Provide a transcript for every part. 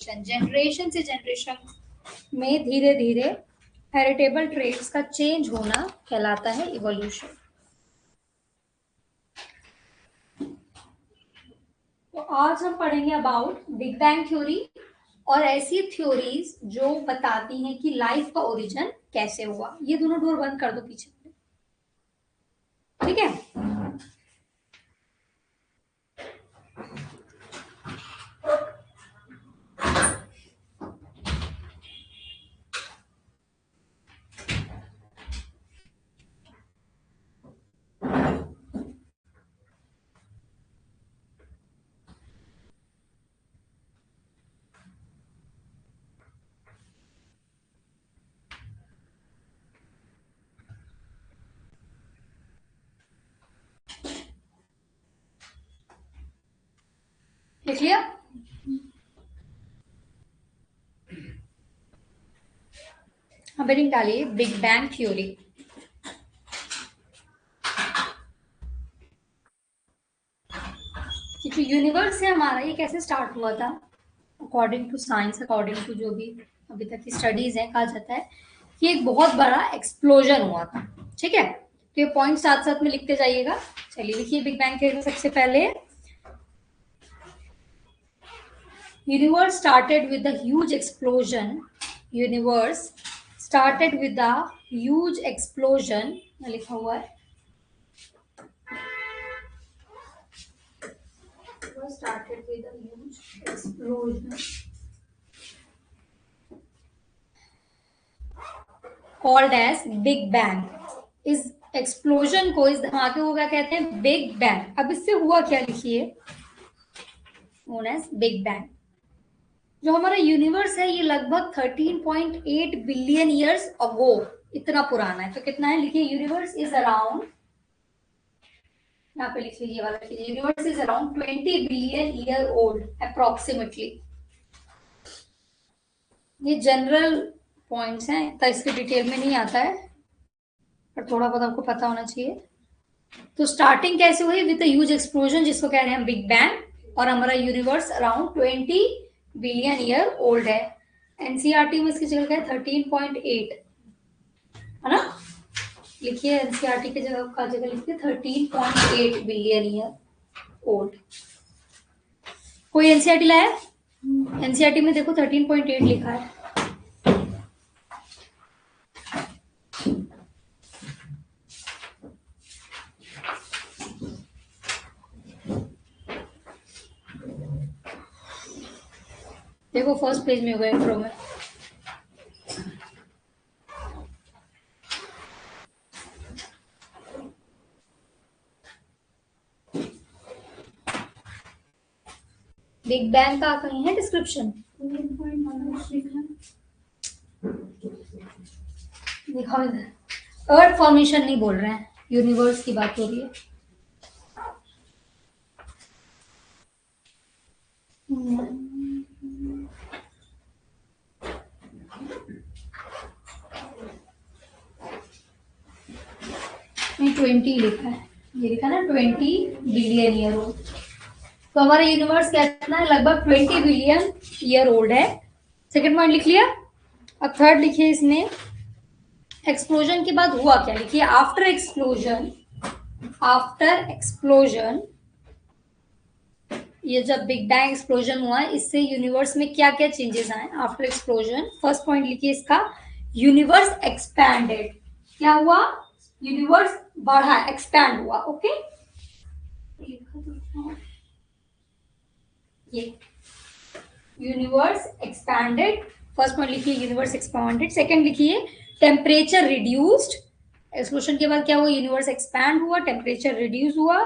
Generation से generation में धीरे धीरे हेरिटेबल ट्रेट्स का चेंज होना कहलाता है इवोल्यूशन। तो आज हम पढ़ेंगे अबाउट बिग बैंग थ्योरी और ऐसी थ्योरीज जो बताती हैं कि लाइफ का ओरिजिन कैसे हुआ। ये दोनों डोर बंद कर दो पीछे, ठीक है। लिख लिया? हेडिंग डालिए बिग बैंग थ्योरी। जो यूनिवर्स है हमारा, ये कैसे स्टार्ट हुआ था? According to science, according to जो भी अभी तक की स्टडीज है, कहा जाता है कि एक बहुत बड़ा एक्सप्लोजन हुआ था। ठीक है, तो ये पॉइंट साथ साथ में लिखते जाइएगा। चलिए लिखिए बिग बैंग थ्योरी में सबसे पहले, universe started with the huge explosion. Universe started with the huge explosion, लिखा हुआ है started with a huge explosion called as Big Bang। इस एक्सप्लोजन को, इस धमाके को क्या कहते हैं? Big bang. अब इससे हुआ क्या, लिखिए, नोन एज बिग बैंग। जो हमारा यूनिवर्स है ये लगभग 13.8 बिलियन ईयर्स अगो, इतना पुराना है। तो कितना है, लिखिए, यूनिवर्स इज अराउंड, यहाँ पे लिख लीजिए वाला, universe is around 20 billion year old approximately. ये जनरल पॉइंट्स हैं, तो इसके डिटेल में नहीं आता है, पर थोड़ा बहुत आपको पता होना चाहिए। तो स्टार्टिंग कैसे हुई? विद ह्यूज एक्सप्लोजन, जिसको कह रहे हैं हम बिग बैंग। और हमारा universe around 20 billion year old है। एनसीईआरटी में इसकी जगह क्या है? 13.8, है ना? लिखिए एनसीईआरटी की जगह का जगह लिखिए 13.8 बिलियन ईयर ओल्ड। कोई एनसीईआरटी लाया? एनसीईआरटी में देखो 13.8 लिखा है। देखो फर्स्ट पेज में होगा इंट्रो में। बिग बैंग का कहीं है डिस्क्रिप्शन? दिखाओ इधर। अर्थ फॉर्मेशन नहीं बोल रहे हैं, यूनिवर्स की बात हो रही है। नहीं 20 लिखा है, ये लिखा ना 20 बिलियन ईयर ओल्ड। तो हमारा यूनिवर्स कितना है? लगभग 20 बिलियन ईयर ओल्ड है। सेकंड पॉइंट लिख लिया। अब थर्ड लिखिए, इसमें एक्सप्लोजन के बाद हुआ क्या? लिखिए आफ्टर एक्सप्लोजन। आफ्टर एक्सप्लोजन, ये जब बिग बैंग एक्सप्लोजन हुआ, इससे यूनिवर्स में क्या क्या चेंजेस आए आफ्टर एक्सप्लोजन? फर्स्ट पॉइंट लिखिए इसका, यूनिवर्स एक्सपैंडेड। क्या हुआ? यूनिवर्स बढ़ा, एक्सपैंड हुआ। ओके, ये यूनिवर्स एक्सपैंडेड। फर्स्ट पॉइंट लिखिए यूनिवर्स एक्सपैंडेड। सेकंड लिखिए टेम्परेचर रिड्यूस्ड। एक्सप्लोजन के बाद क्या हुआ? यूनिवर्स एक्सपैंड हुआ, टेम्परेचर रिड्यूस हुआ।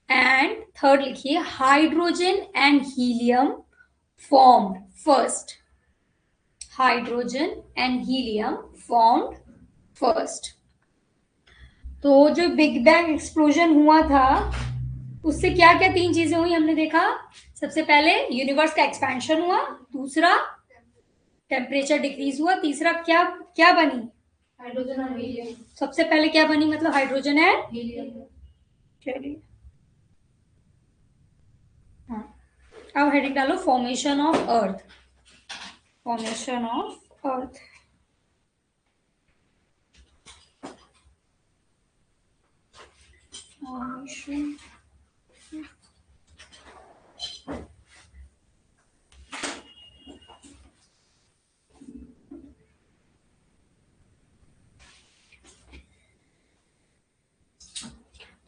एंड थर्ड लिखिए hydrogen and helium formed first. Hydrogen and helium formed first. तो जो बिग बैंग एक्सप्लोजन हुआ था, उससे क्या क्या तीन चीजें हुई हमने देखा। सबसे पहले यूनिवर्स का एक्सपेंशन हुआ, दूसरा टेम्परेचर डिक्रीज हुआ, तीसरा क्या क्या बनी? हाइड्रोजन और हीलियम। सबसे पहले क्या बनी, मतलब हाइड्रोजन एंड हीलियम। चलिए हाँ, अब हेडिंग डालो formation of earth. formation of earth. Formation.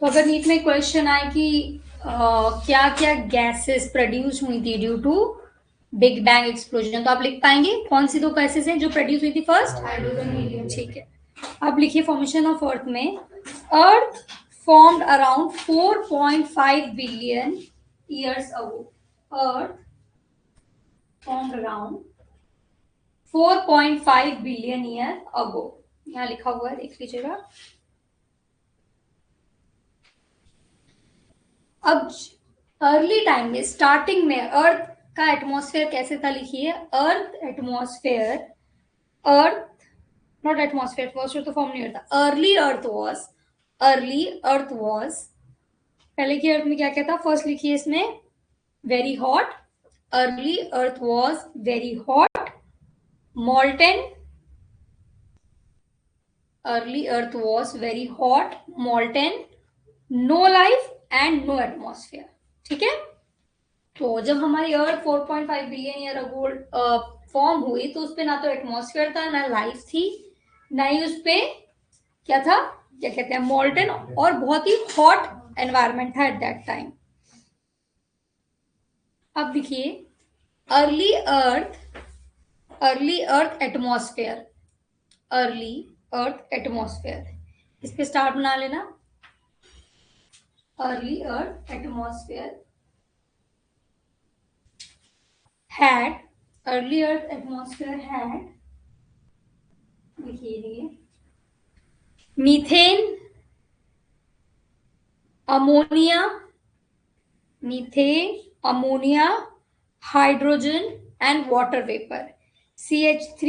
तो अगर नीट में क्वेश्चन आए कि क्या क्या गैसेस प्रोड्यूस हुई थी due to big bang explosion, तो आप लिख पाएंगे कौन सी दो गैसेस हैं जो प्रोड्यूस हुई थी? First hydrogen, helium. ठीक है, अब लिखिए फॉर्मेशन ऑफ अर्थ में, Earth formed around 4.5 billion years ago. Earth formed around 4.5 billion year ago. यहाँ लिखा हुआ है, देख लीजिएगा। अब अर्ली टाइम में, स्टार्टिंग में अर्थ का एटमॉस्फेयर कैसे था? लिखिए, earth atmosphere, earth not atmosphere, atmosphere तो फॉर्म नहीं होता। अर्ली अर्थ वॉज, पहले की अर्थ में क्या क्या था? फर्स्ट लिखिए इसमें, very hot. Early earth was very hot, molten. Early earth was very hot, molten, no life and no atmosphere. ठीक है, तो जब हमारी earth 4.5 billion year ago form हुई तो उसपे ना तो एटमॉस्फेयर था, ना लाइफ थी, ना ही उसपे क्या था, क्या कहते हैं, मॉल्टन, और बहुत ही हॉट एनवायरमेंट था एट दैट टाइम। अब देखिए, early earth atmosphere, early earth atmosphere, इस पे स्टार बना लेना। Early earth atmosphere had, early earth atmosphere had, लिखिए, methane, ammonia, methane, ammonia, hydrogen and water vapour, CH3,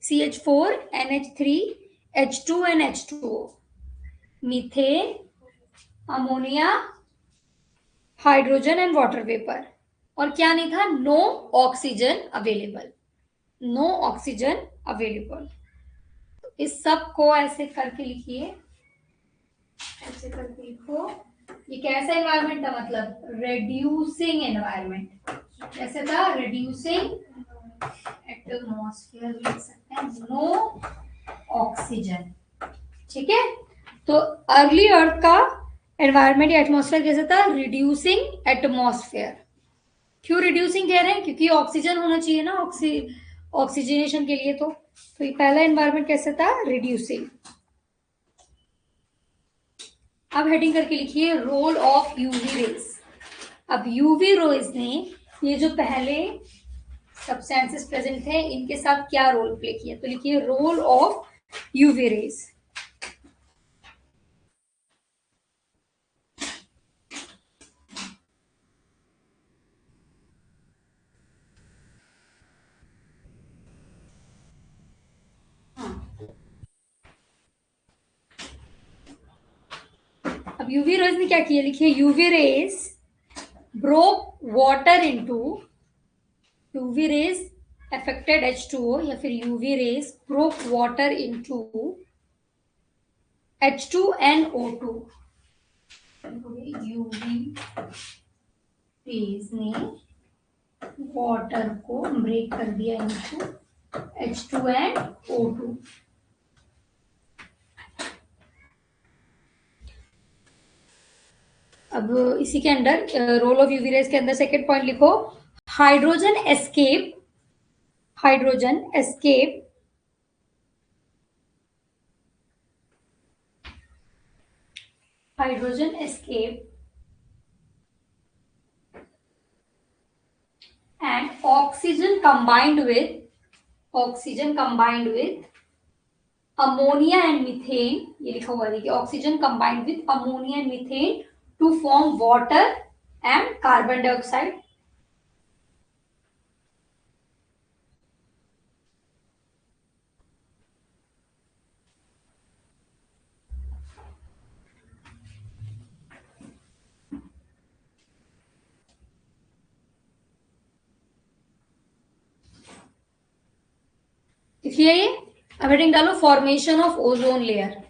CH4, NH3, H2 and H2O, methane, ammonia, hydrogen and water vapour. और क्या नहीं था? No oxygen available, no oxygen available. इस सब को ऐसे करके लिखिए, ऐसे करके लिखो। ये कैसा एनवायरमेंट था? मतलब रेड्यूसिंग एनवायरमेंट। कैसे था? रेड्यूसिंग एटमॉस्फेयर लिख सकते हैं, नो ऑक्सीजन। ठीक है, तो अर्ली अर्थ का एनवायरमेंट या एटमॉस्फेयर कैसे था? Reducing atmosphere. क्यों रिड्यूसिंग कह रहे हैं? क्योंकि ऑक्सीजन होना चाहिए ना, ऑक्सीजनेशन के लिए। तो ये पहला एनवायरमेंट कैसे था? रिड्यूसिंग। अब हेडिंग करके लिखिए, रोल ऑफ यूवी रेज। अब यूवी रेज ने, ये जो पहले सब्सटेंसेस प्रेजेंट थे, इनके साथ क्या रोल प्ले किया? तो लिखिए, रोल ऑफ यूवी रेज। अब यूवी रेज ने क्या किया? लिखिए, UV rays broke water into, UV rays affected H2O, या फिर UV rays broke water into H2 and O2। UV rays ने वाटर को ब्रेक कर दिया इनटू H2 and O2। अब इसी के अंदर रोल ऑफ यूवी रेज के अंदर सेकेंड पॉइंट लिखो, hydrogen escape, hydrogen escape hydrogen escape and oxygen combined with ammonia and methane, ये लिखा हुआ देखिए, oxygen combined with ammonia and methane to form water and carbon dioxide। लिखिए ये, अब हेडिंग डालो फॉर्मेशन ऑफ ओजोन लेयर।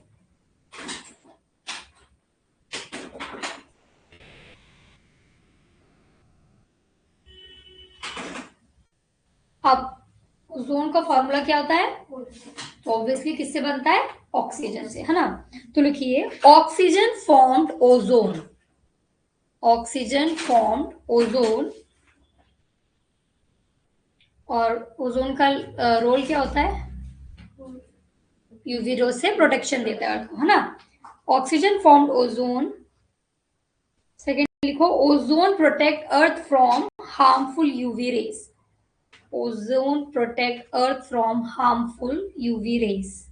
अब ओजोन का फॉर्मूला क्या होता है? तो ऑब्वियसली किससे बनता है? ऑक्सीजन से, है ना। तो लिखिए oxygen formed ozone, oxygen formed ozone. और ओजोन का रोल क्या होता है? यूवी रे से प्रोटेक्शन देता है अर्थ को, है ना। Oxygen formed ozone. सेकेंड लिखो ozone protect earth from harmful UV rays, ozone protect earth from harmful UV rays,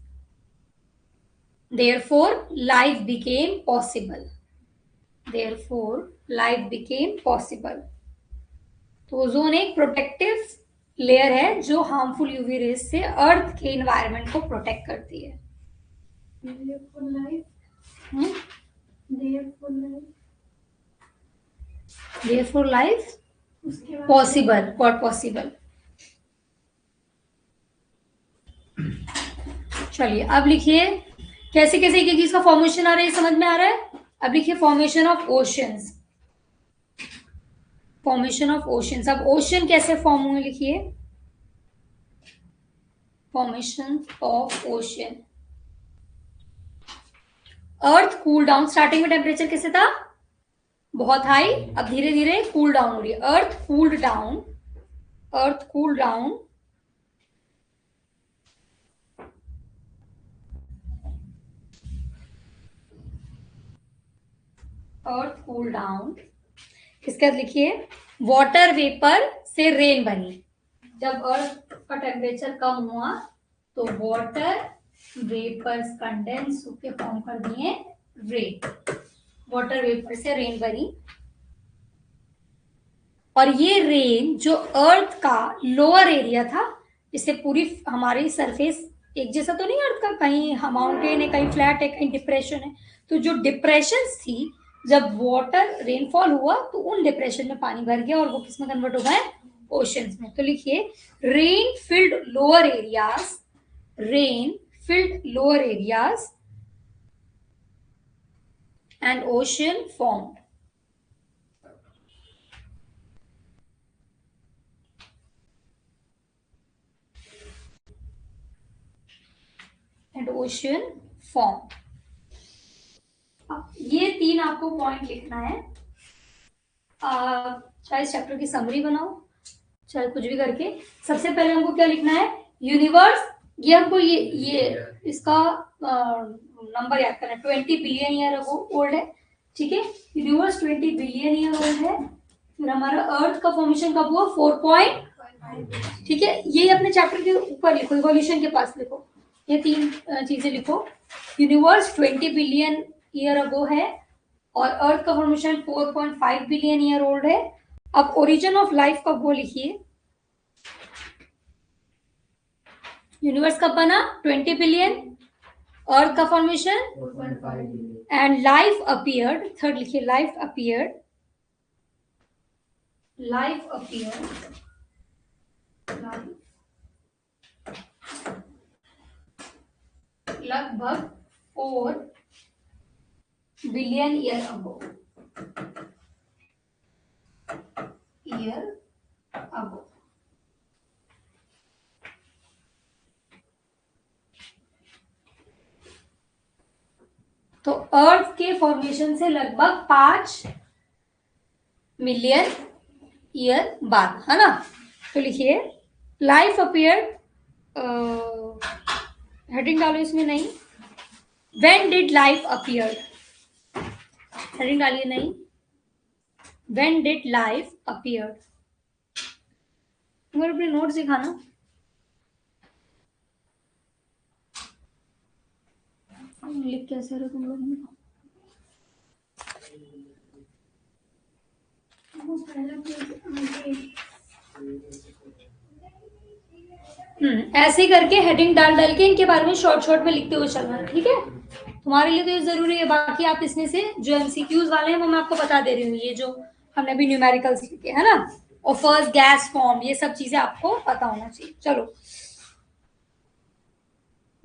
therefore life became possible, therefore life became possible। तो ओजोन एक प्रोटेक्टिव लेयर है जो हार्मफुल यूवी रेज से अर्थ के environment को protect करती है। therefore life possible, what possible। चलिए अब लिखिए कैसे कैसे एक एक चीज का फॉर्मेशन आ रहा है, समझ में आ रहा है। अब लिखिए formation of oceans, formation of oceans. अब ओशन कैसे फॉर्म हुए लिखिए, formation of ocean. Earth cool down, starting में टेम्परेचर कैसे था? बहुत हाई, अब धीरे धीरे कूल डाउन हो रही है। अर्थ कूल्ड डाउन, अर्थ कूल डाउन, अर्थ कूल डाउन। इसके बाद लिखिए वाटर वेपर से रेन बनी। जब अर्थ का टेम्परेचर कम हुआ तो वाटर वेपर्स कंडेंस होकर फॉर्म कर दिए रेन, वाटर वेपर से रेन बनी। और ये रेन जो अर्थ का लोअर एरिया था, जिससे पूरी हमारी सरफेस एक जैसा तो नहीं अर्थ का, कहीं माउंटेन है, कहीं फ्लैट है, कहीं डिप्रेशन है, तो जो डिप्रेशन थी जब वाटर रेनफॉल हुआ तो उन डिप्रेशन में पानी भर गया और वो किस में कन्वर्ट हो गए? ओशंस में। तो लिखिए rain field lower areas, rain field lower areas and ocean formed. And ocean form. ये तीन आपको पॉइंट लिखना है। चाहे इस चैप्टर की समरी बनाओ, चाहे कुछ भी करके। सबसे पहले हमको क्या लिखना है? यूनिवर्स। ये हमको ये इसका नंबर याद करना है। 20 बिलियन ईयर ओल्ड है, ठीक है। यूनिवर्स 20 बिलियन ईयर ओल्ड है। फिर हमारा अर्थ का फॉर्मेशन कब हुआ? 4. ठीक है। ये अपने चैप्टर के ऊपर लिखो, इवोल्यूशन के पास लिखो, ये तीन चीजें लिखो। यूनिवर्स 20 बिलियन ईयर अगो है और अर्थ का फॉर्मेशन 4.5 बिलियन ईयर ओल्ड है। अब ओरिजिन ऑफ लाइफ कब वो लिखिए। यूनिवर्स कब बना? 20 बिलियन। अर्थ का formation 4.5 and life appeared. Third लिखिए लाइफ अपीयर्ड, लाइफ अपीयर्ड, लगभग 4 बिलियन ईयर अगो, तो अर्थ के फॉर्मेशन से लगभग 5 मिलियन ईयर बाद, है ना। तो लिखिए लाइफ अपीयर्ड, हेडिंग डालो इसमें नहीं। When did life appear, heading डालिए नहीं। When did life appear. तुम अपने नोट्स दिखाना। लिख कैसे रहे तुम लोग? ऐसे ही करके हेडिंग डाल डाल के इनके बारे में शॉर्ट में लिखते हुए चलना, ठीक है। तुम्हारे लिए तो ये जरूरी है। बाकी आप इसमें से जो एमसीक्यूज वाले हैं वो मैं आपको बता दे रही हूँ, ये जो हमने अभी न्यूमेरिकल्स लिखे, है ना। और फर्स्ट गैस फॉर्म, ये सब चीजें आपको पता होना चाहिए। चलो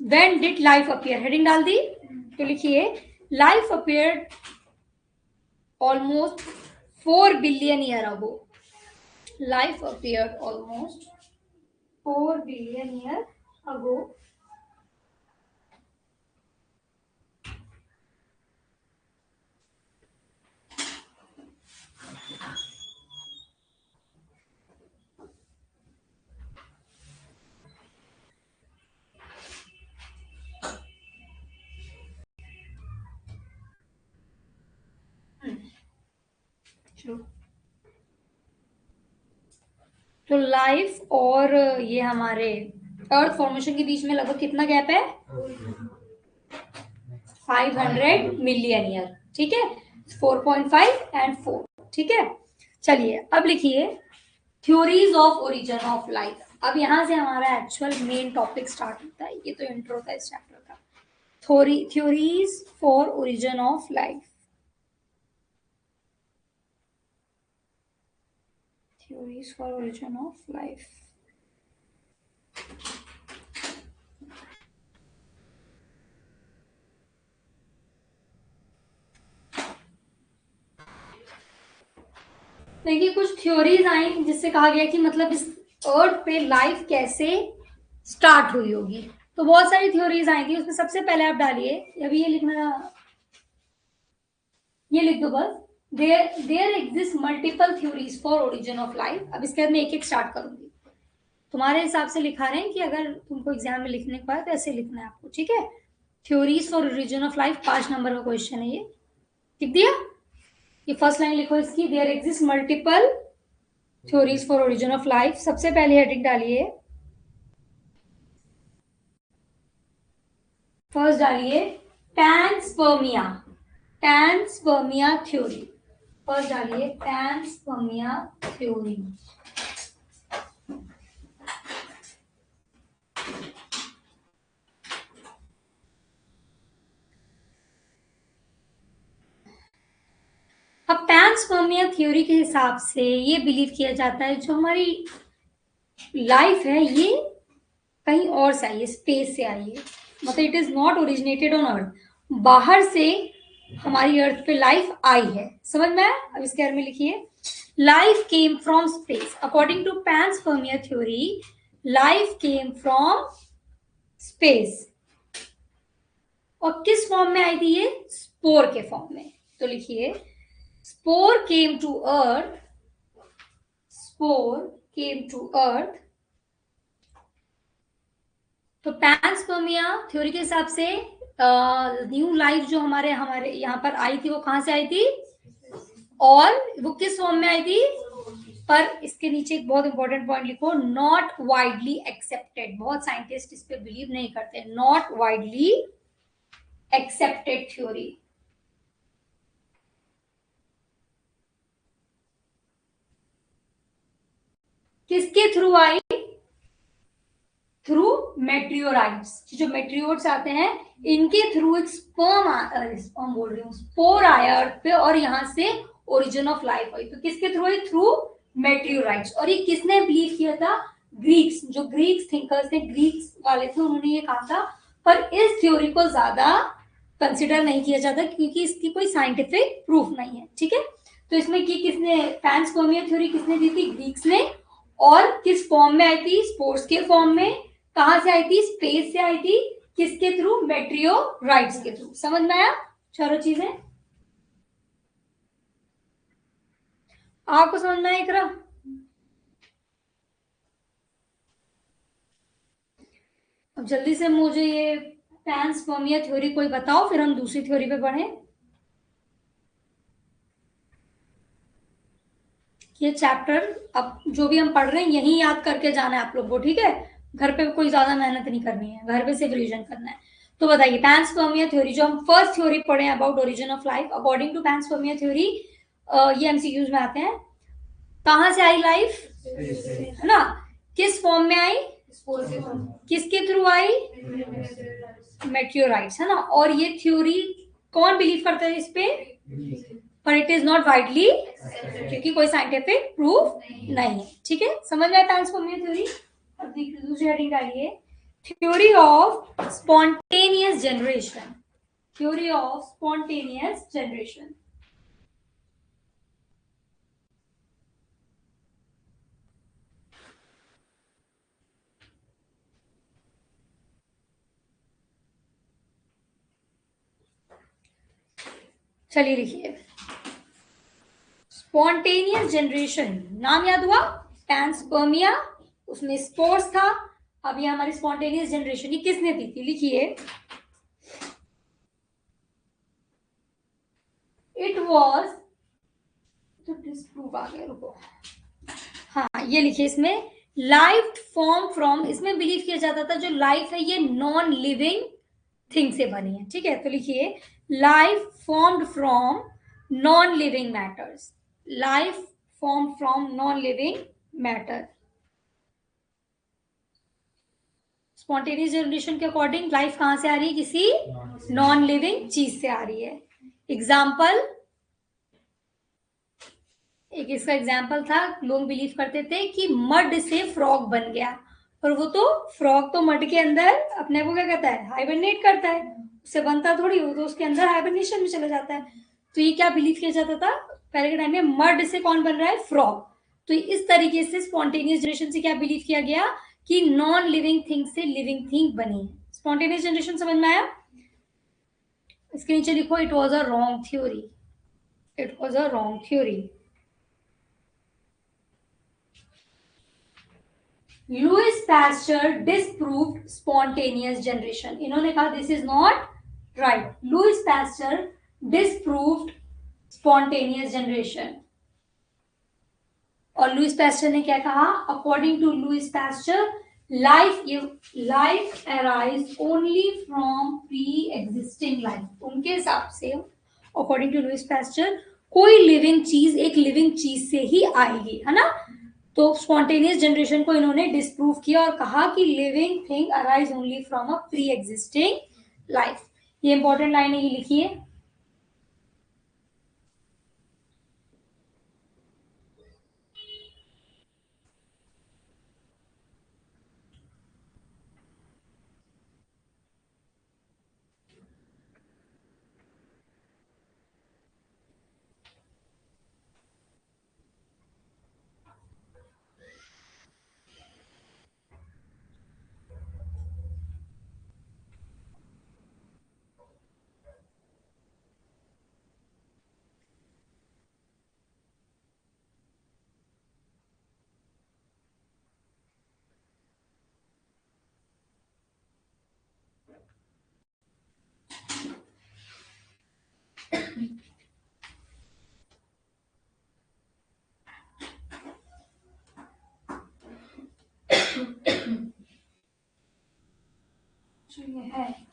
when did life appear, heading डाल दी, तो लिखिए life appeared almost 4 billion year अगो, life appeared almost 4 billion year अगो। तो लाइफ और ये हमारे अर्थ फॉर्मेशन के बीच में लगभग कितना गैप है? 500 मिलियन ईयर, ठीक है, 4.5 एंड 4, ठीक है। चलिए अब लिखिए theories of origin of life. अब यहां से हमारा एक्चुअल मेन टॉपिक स्टार्ट होता है, ये तो इंट्रो था इस चैप्टर का। Theories for origin of life, theories for origin of life. देखिए कुछ थ्योरीज आई जिससे कहा गया कि मतलब इस अर्थ पे लाइफ कैसे स्टार्ट हुई होगी। तो बहुत सारी थ्योरीज आई थी, उसमें सबसे पहले आप डालिए, अभी ये लिखना, ये लिख दो बस, there exist multiple theories for origin of life. अब इसके बाद मैं एक एक स्टार्ट करूंगी, तुम्हारे हिसाब से लिखा रहे हैं कि अगर तुमको एग्जाम में लिखने को आए तो ऐसे लिखना है आपको, ठीक है। Theories for origin of life 5 number का क्वेश्चन है ये, लिख दिया। ये फर्स्ट लाइन लिखो इसकी, there exist multiple theories for origin of life. सबसे पहले हेडिंग डालिए, फर्स्ट डालिए पैनस्पर्मिया, पैनस्पर्मिया थ्योरी। फर्स्ट डालिए पैनस्पर्मिया थ्योरी। अब पैनस्पर्मिया थ्योरी के हिसाब से ये बिलीव किया जाता है जो हमारी लाइफ है ये कहीं और से आई है, स्पेस से आई है, मतलब it is not originated on earth, बाहर से हमारी अर्थ पे लाइफ आई है। समझ में? अब इसके बारे में लिखिए, life came from space. According to panspermia theory life came from space. और किस फॉर्म में आई थी ये? स्पोर के फॉर्म में। तो लिखिए spore came to earth, spore came to earth. तो पैनस्पर्मिया थ्योरी के हिसाब से न्यू लाइफ जो हमारे यहाँ पर आई थी वो कहां से आई थी, और वो किस फॉर्म में आई थी? पर इसके नीचे एक बहुत इंपॉर्टेंट पॉइंट लिखो, नॉट वाइडली एक्सेप्टेड। बहुत साइंटिस्ट इस पे बिलीव नहीं करते, नॉट वाइडली एक्सेप्टेड थ्योरी। किसके थ्रू आई? थ्रू मेट्रियोराइट्स। जो मेट्रियोट्स आते हैं इनके थ्रू एक स्पर्म बोल रही हूँ, स्पोर आया अर्थ पे और यहाँ से ओरिजिन ऑफ लाइफ आई। तो किसके थ्रू आई? थ्रू मेट्रियोराइट्स। और ये किसने बिलीव किया था? ग्रीक्स। जो ग्रीक्स थिंकर्स थे, ग्रीक्स वाले थे, उन्होंने ये कहा था। पर इस थ्योरी को ज्यादा कंसिडर नहीं किया जाता क्योंकि इसकी कोई साइंटिफिक प्रूफ नहीं है, ठीक है। तो इसमें की किसने, पैनस्पर्मिया थ्योरी किसने दी थी? ग्रीक्स ने। और किस फॉर्म में आई थी? स्पोर्स के फॉर्म में। कहां से आई थी? स्पेस से आई थी। किसके थ्रू? मेट्रियोराइट्स के थ्रू। समझ में आया चारों चीजें? आपको समझ में आया इकरा? अब जल्दी से मुझे ये पैनस्पर्मिया थ्योरी कोई बताओ, फिर हम दूसरी थ्योरी पे बढ़े। ये चैप्टर अब जो भी हम पढ़ रहे हैं यही याद करके जाना है आप लोग को, ठीक है। घर पे कोई ज्यादा मेहनत नहीं करनी है, घर पे सिर्फ रिविजन करना है। तो बताइए पैनस्पर्मिया थ्योरी, जो हम फर्स्ट थ्योरी पढ़े हैं about origin of life, according to panspermia theory, ये एमसीक्यूज में आते हैं। कहां से आई लाइफ? है ना। किस फॉर्म में आई? किसके थ्रू आई? मेट्रियोराइट्स, है ना। और ये थ्योरी कौन बिलीव करता है इस पे? पर इट इज नॉट वाइडली, क्योंकि कोई साइंटिफिक प्रूफ नहीं है, ठीक है। समझ में आया पैनस्पर्मिया थ्योरी? अब दूसरी हेडिंग डालिए, theory of spontaneous generation, theory of spontaneous generation. चलिए लिखिए, स्पॉन्टेनियस जनरेशन, नाम याद हुआ, पैंस्पर्मिया, उसमें स्पोर्स था। अब ये हमारी स्पॉन्टेनियस जनरेशन, ये किसने दी थी? लिखिए, इट वॉज, तो डिस्प्रूव आ गया, रुको, हाँ ये लिखिए, इसमें लाइफ फॉर्म फ्रॉम, इसमें बिलीव किया जाता था जो लाइफ है ये नॉन लिविंग थिंग से बनी है, ठीक है। तो लिखिए, life formed from non living matters, life form from non living matter. Spontaneous generation के अकॉर्डिंग लाइफ कहां से आ रही है? किसी नॉन लिविंग चीज से आ रही है। एग्जाम्पल, एक इसका एग्जाम्पल था, लोग बिलीव करते थे कि मड से फ्रॉग बन गया, पर वो तो फ्रॉग तो मड के अंदर अपने को क्या कहता है? हाइबरनेट करता है, उससे बनता थोड़ी, वो तो उसके अंदर हाइबरनेशन में चला जाता है। तो ये क्या बिलीव किया जाता था पहले के टाइम में? मड से कौन बन रहा है? फ्रॉग। तो इस तरीके से स्पॉन्टेनियस जनरेशन से क्या बिलीव किया गया कि नॉन लिविंग थिंग से लिविंग थिंग बनी। स्पॉन्टेनियस जनरेशन समझ में आया? इसके नीचे लिखो, it was a wrong theory, it was a wrong theory. Louis Pasteur disproved spontaneous generation, इन्होंने कहा this is not right. Louis Pasteur disproved spontaneous generation. और लुइस पैस्चर ने क्या कहा? According to Louis Pasteur, life arise only from pre existing life. उनके हिसाब से, according to Louis Pasteur, कोई लिविंग चीज एक लिविंग चीज से ही आएगी, है ना। तो स्पॉन्टेनियस जनरेशन को इन्होंने डिस्प्रूव किया और कहा कि living thing arise only from a pre existing life. ये इंपॉर्टेंट लाइन है, ये लिखिए।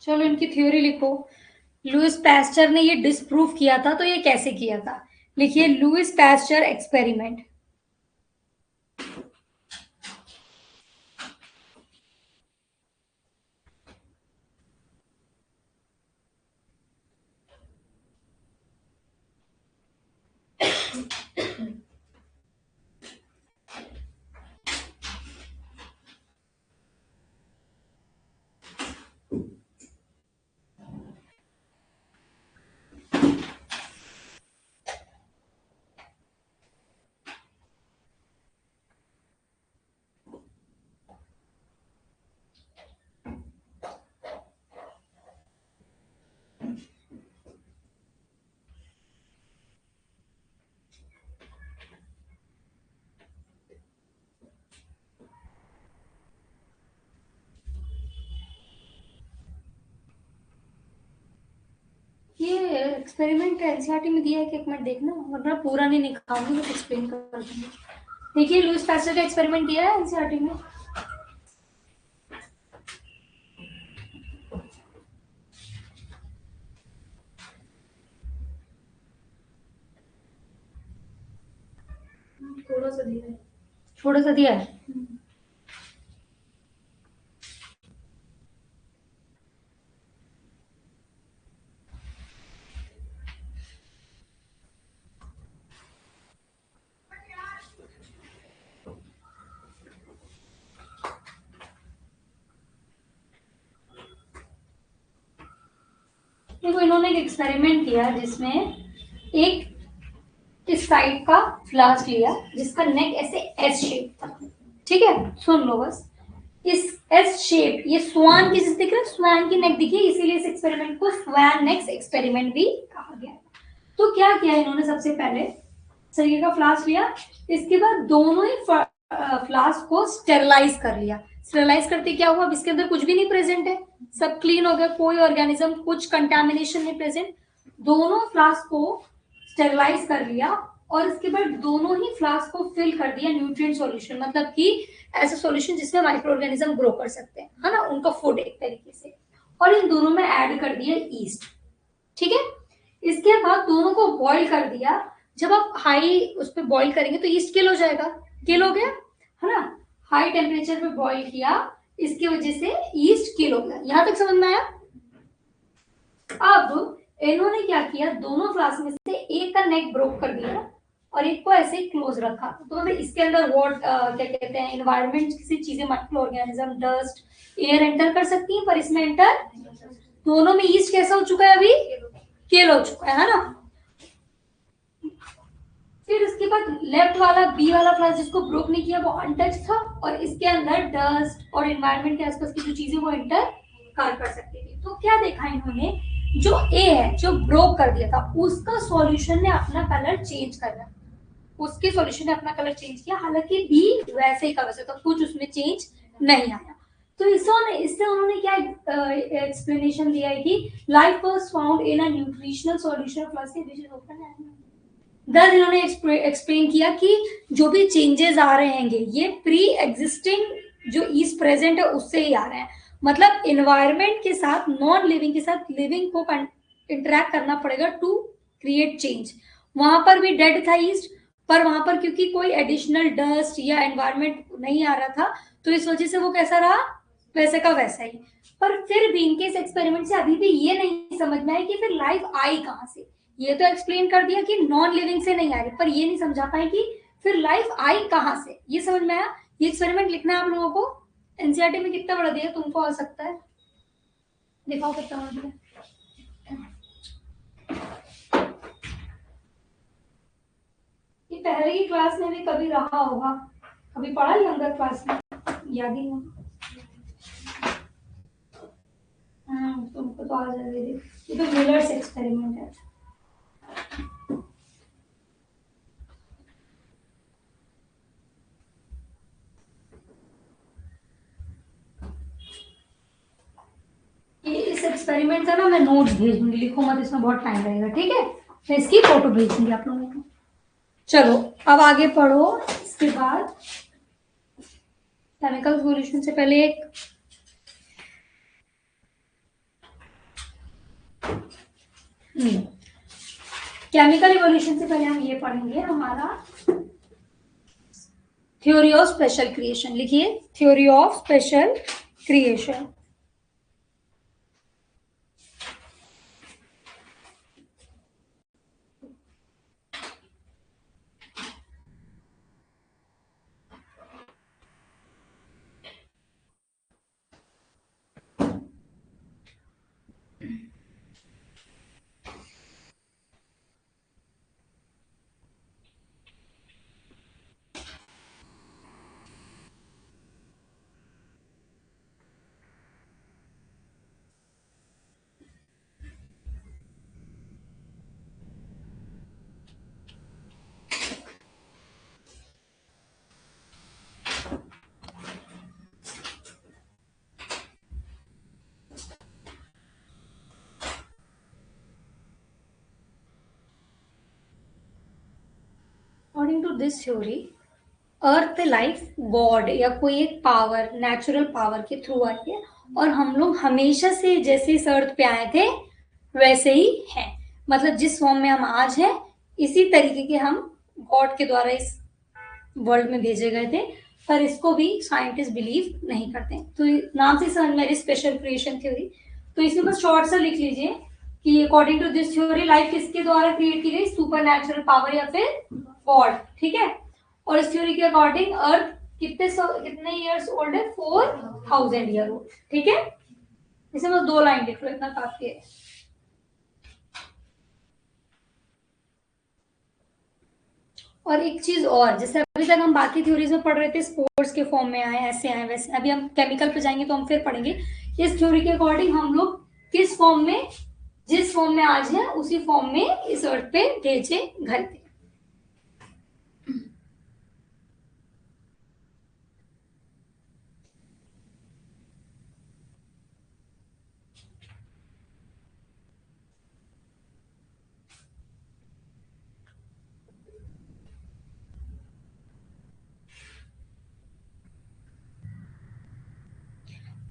चलो इनकी थ्योरी लिखो। लुइस पैस्चर ने ये डिस्प्रूव किया था, तो ये कैसे किया था? लिखिए, लुइस पैस्चर एक्सपेरिमेंट। ये एक्सपेरिमेंट एनसीईआरटी में दिया है कि एक मिनट देखना, वरना पूरा नहीं निकालूंगी, तो एक्सप्लेन कर दूंगी। देखिए, लुइस पैस्चर का एक्सपेरिमेंट दिया है एनसीईआरटी में। थोड़ा सा दिया है, थोड़ा सा दिया है। देखो इन्होंने एक एक्सपेरिमेंट किया जिसमें एक इस साइड का फ्लास्क लिया जिसका नेक ऐसे एस शेप था, ठीक है, सुन लो बस, इस एस शेप, ये स्वान की दिख रहा है, स्वान की नेक दिखी, इसीलिए इस एक्सपेरिमेंट को स्वान नेक एक्सपेरिमेंट भी कहा गया। तो क्या किया इन्होंने, सबसे पहले तरीके का फ्लास्क लिया, इसके बाद दोनों ही फ्लास्क को स्टेरलाइज कर लिया। स्टेरलाइज करते क्या हुआ, अब इसके अंदर कुछ भी नहीं प्रेजेंट है, सब क्लीन हो गया, कोई ऑर्गेनिज्म, कुछ कंटामिनेशन नहीं प्रेजेंट। दोनों फ्लास्क को स्टेरलाइज कर लिया और इसके बाद दोनों ही फ्लास्क को फिल कर दिया न्यूट्रिएंट सॉल्यूशन, मतलब कि ऐसा सॉल्यूशन जिसमें माइक्रो ऑर्गेनिज्म ग्रो कर सकते हैं, है ना, उनका फूड एक तरीके से, और इन दोनों में ऐड कर दिया ईस्ट, ठीक है। इसके बाद दोनों को बॉईल कर दिया। जब आप हाई उस पर बॉईल करेंगे तो ईस्ट किल हो जाएगा, किल हो गया, है ना, हाई टेम्परेचर पे बॉईल किया, इसकी वजह से ईस्ट किल हो गया। यहां तक समझ में आया। अब इन्होंने क्या किया, दोनों फ्लास्क में से एक का नेक ब्रोक कर दिया और एक को ऐसे क्लोज रखा। तो मतलब इसके अंदर क्या कहते हैं, एनवायरमेंट से चीजें, micro organism, dust, air enter कर सकती है, पर इसमें एंटर, दोनों में ईस्ट कैसा हो चुका है, अभी किल हो चुका है ना। फिर इसके बाद लेफ्ट वाला बी वाला फ्लास्क जिसको ब्रोक नहीं किया वो अनटच था, और इसके अंदर डस्ट और एनवायरमेंट के आसपास की जो चीजें वो एंटर कर सकती थी। तो क्या देखा इन्होंने, जो ए है जो ब्रोक कर दिया था उसका सॉल्यूशन ने अपना कलर चेंज करना, उसके सॉल्यूशन ने अपना कलर चेंज किया, हालांकि बी वैसे ही का वैसे, तो कुछ उसमें चेंज नहीं आया। तो इससे उन्होंने क्या एक्सप्लेनेशन दिया है कि life was found in a nutritional solution of flask which is open and दस इन्होंने एक्सप्लेन किया कि जो भी चेंजेस आ रहे हैं ये प्री एग्जिस्टिंग जो ईस्ट प्रेजेंट है उससे ही आ रहे हैं। मतलब इन्वायरमेंट के साथ, नॉन लिविंग के साथ लिविंग को इंटरेक्ट करना पड़ेगा टू क्रिएट चेंज। वहां पर भी डेड था ईस्ट, पर वहां पर क्योंकि कोई एडिशनल डस्ट या एनवायरमेंट नहीं आ रहा था तो इस वजह से वो कैसा रहा, वैसे का वैसा ही। पर फिर भी इनके इस एक्सपेरिमेंट से अभी भी ये नहीं समझ में आया कि फिर लाइफ आई कहां से। ये तो एक्सप्लेन कर दिया कि नॉन लिविंग से नहीं आ रही, पर ये नहीं समझा पाए कि फिर लाइफ आई कहां से। ये समझ में आया। ये एक्सपेरिमेंट लिखना है आप लोगों को, एनसीईआरटी में कितना बड़ा दिया, तुमको आ सकता है, दिखाओ कितना बड़ा दिया। ये पहले की क्लास में भी कभी रहा होगा, कभी पढ़ा ही अंदर क्लास में, याद ही नहीं। तुमको तो आ जाएगा। ये तो मिलर्स एक्सपेरिमेंट है। ये इस एक्सपेरिमेंट का ना मैं नोट्स भेज दूंगी, लिखो मत, इसमें बहुत टाइम लगेगा, ठीक है। मैं इसकी फोटो भेज दूंगी आप लोगों को। चलो अब आगे पढ़ो। इसके बाद केमिकल सॉल्यूशन से पहले एक केमिकल इवोल्यूशन से पहले हम ये पढ़ेंगे, हमारा थ्योरी ऑफ स्पेशल क्रिएशन। लिखिए, theory of special creation. According to this theory, earth life God या कोई एक पावर, नेचुरल पावर के थ्रू आई है, और हम लोग हमेशा से जैसे इस अर्थ पे आए थे वैसे ही हैं। मतलब जिस फॉर्म में हम आज हैं इसी तरीके के हम गॉड के द्वारा इस वर्ल्ड में भेजे गए थे, पर इसको भी साइंटिस्ट बिलीव नहीं करते। तो नाम से समझ में स्पेशल क्रिएशन थ्योरी। तो इसमें बस शॉर्ट सा लिख लीजिए कि according to this theory life किसके द्वारा क्रिएट की गई, सुपर नेचुरल पावर या फिर गॉड, ठीक है। और इस थ्योरी के अकॉर्डिंग अर्थ कितने ईयर्स ओल्ड है, 4000 ईयर ओल्ड, ठीक है। इसमें बस 2 लाइन लिख लो, इतना काफी है। और एक चीज और, जैसे अभी तक हम बाकी थ्योरीज में पढ़ रहे थे, स्पोर्ट्स के फॉर्म में आए, ऐसे आए वैसे, अभी हम केमिकल पे जाएंगे तो हम फिर पढ़ेंगे इस थ्योरी के अकॉर्डिंग हम लोग किस फॉर्म में, जिस फॉर्म में आज है उसी फॉर्म में इस अर्थ पे भेजे गए थे।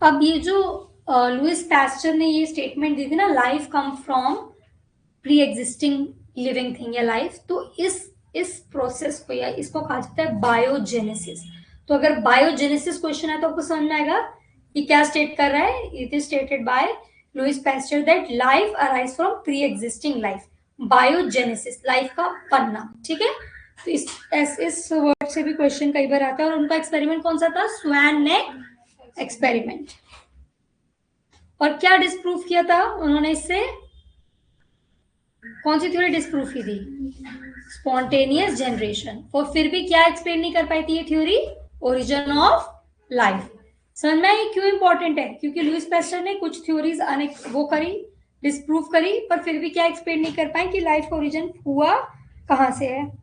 अब ये जो लुइस पैस्चर ने ये स्टेटमेंट दी थी ना, life come from pre existing living thing या लाइफ, तो इस प्रोसेस को या इसको कहा जाता है बायोजेनेसिस। तो अगर बायोजेनेसिस क्वेश्चन है तो आपको समझ में आएगा कि क्या स्टेट कर रहा है। It is stated by Louis Pasteur that life arise from pre existing life. Biogenesis, life का बनना, ठीक है। तो इस वर्ड से भी क्वेश्चन कई बार आता है। और उनका एक्सपेरिमेंट कौन सा था? स्वैन नेक एक्सपेरिमेंट। और क्या डिस्प्रूव किया था उन्होंने इससे? कौन सी थ्योरी डिस्प्रूव की थी? Spontaneous generation. और फिर भी क्या एक्सप्लेन नहीं कर पाई थी ये थ्योरी? Origin of life. समझ में ये क्यों इंपॉर्टेंट है? क्योंकि लुइस पैस्चर ने कुछ थ्योरीज वो करी, डिस्प्रूव करी, पर फिर भी क्या एक्सप्लेन नहीं कर पाए कि लाइफ का ओरिजिन हुआ कहां से है।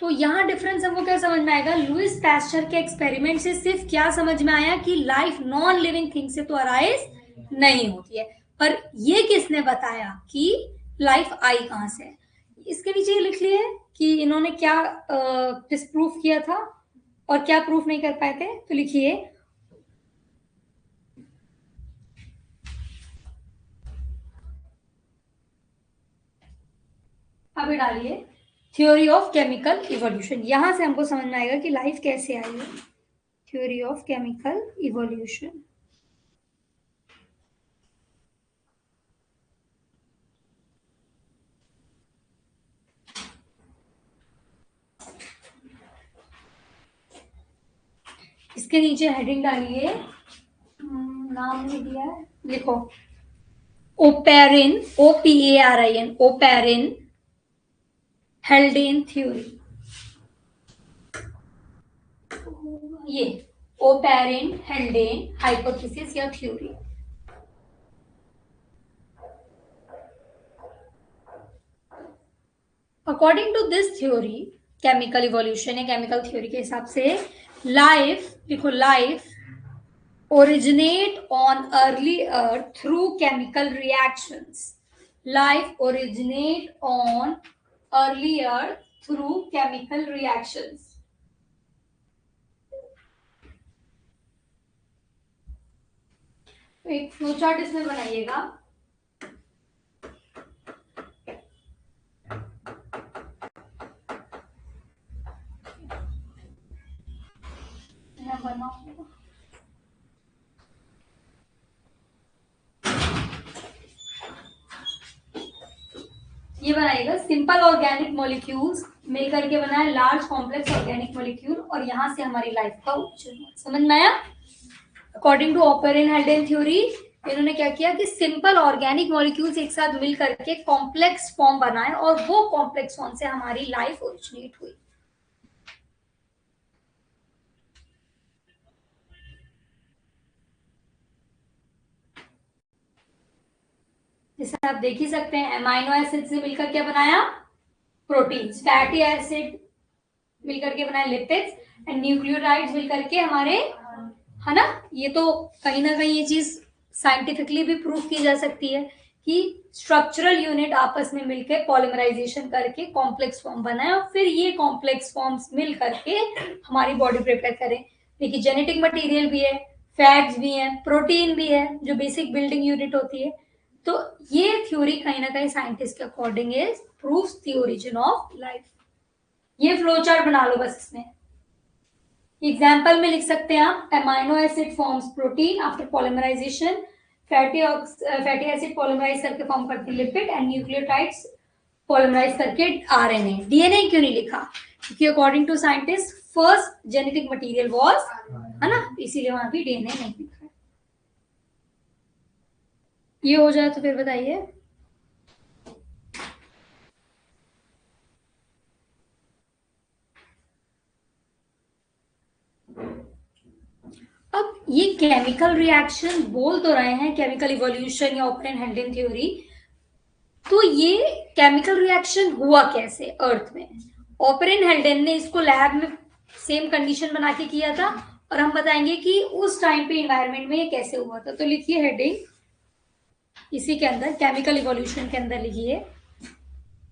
तो यहाँ डिफरेंस हमको क्या समझ में आएगा? लुइस पैस्चर के एक्सपेरिमेंट से सिर्फ क्या समझ में आया कि लाइफ नॉन लिविंग थिंग से तो अराइज नहीं होती है, पर ये किसने बताया कि लाइफ आई कहां से है? इसके नीचे लिख लिए कि इन्होंने क्या डिस्प्रूव किया था और क्या प्रूफ नहीं कर पाए थे। तो लिखिए, अभी डालिए थ्योरी ऑफ केमिकल इवोल्यूशन। यहां से हमको समझ में आएगा कि लाइफ कैसे आई है। Theory of chemical evolution. इसके नीचे हेडिंग डालिए, नाम नहीं दिया है, लिखो Oparin, OPARIN, Oparin Haldane theory. ये ओपेरिन हेल्डेन हाइपोथेसिस या theory. According to this theory, chemical evolution या केमिकल थ्योरी के हिसाब से लाइफ, देखो life originate on early earth through chemical reactions. Life originate on early earth through chemical reactions. एक flow chart इसमें बनाइएगा। बनाऊंगा, ये बनाइएगा। सिंपल ऑर्गेनिक मॉलिक्यूल्स मिलकर के बनाए लार्ज कॉम्प्लेक्स ऑर्गेनिक मॉलिक्यूल, और यहां से हमारी लाइफ का ओरिजिन। समझ में आया? According to Oparin Haldane theory, इन्होंने क्या किया कि सिंपल ऑर्गेनिक मॉलिक्यूल्स एक साथ मिल करके कॉम्प्लेक्स फॉर्म बनाए, और वो कॉम्प्लेक्स फॉर्म से हमारी लाइफ ओरिजिनेट हुई। जैसे आप देख ही सकते हैं, एमाइनो एसिड से मिलकर क्या बनाया? प्रोटीन्स। फैटी एसिड मिलकर के बनाए लिपिड्स, एंड न्यूक्लियोटाइड्स मिलकर के हमारे, है ना। ये तो कहीं ना कहीं ये चीज साइंटिफिकली भी प्रूव की जा सकती है कि स्ट्रक्चरल यूनिट आपस में मिलकर पॉलीमराइजेशन करके कॉम्प्लेक्स फॉर्म बनाए, और फिर ये कॉम्प्लेक्स फॉर्म्स मिल करके हमारी बॉडी प्रिपेयर करें। देखिए जेनेटिक मटेरियल भी है, फैट्स भी हैं, प्रोटीन भी है, जो बेसिक बिल्डिंग यूनिट होती है। तो ये थ्योरी कहीं ना कहीं साइंटिस्ट के according is proves the origin of life. ये फ्लो चार्ट बना लो बस। इसमें एग्जाम्पल में लिख सकते हैं आप, amino acid forms protein after polymerisation, fatty acid polymerise करके फॉर्म करती लिपिड, एंड न्यूक्लियोटाइड्स पॉलीमराइज करके आरएनए। डीएनए क्यों नहीं लिखा? क्योंकि according to scientist first genetic material was, है ना, इसीलिए वहां भी डीएनए नहीं लिखा। ये हो जाए तो फिर बताइए। अब ये केमिकल रिएक्शन बोल तो रहे हैं, केमिकल इवोल्यूशन या ओपन हेल्डेन थ्योरी, तो ये केमिकल रिएक्शन हुआ कैसे अर्थ में? ओपन हेल्डेन ने इसको लैब में सेम कंडीशन बना के किया था, और हम बताएंगे कि उस टाइम पे इन्वायरमेंट में ये कैसे हुआ था। तो लिखिए हेडिंग इसी के अंदर, केमिकल इवोल्यूशन के अंदर लिखिए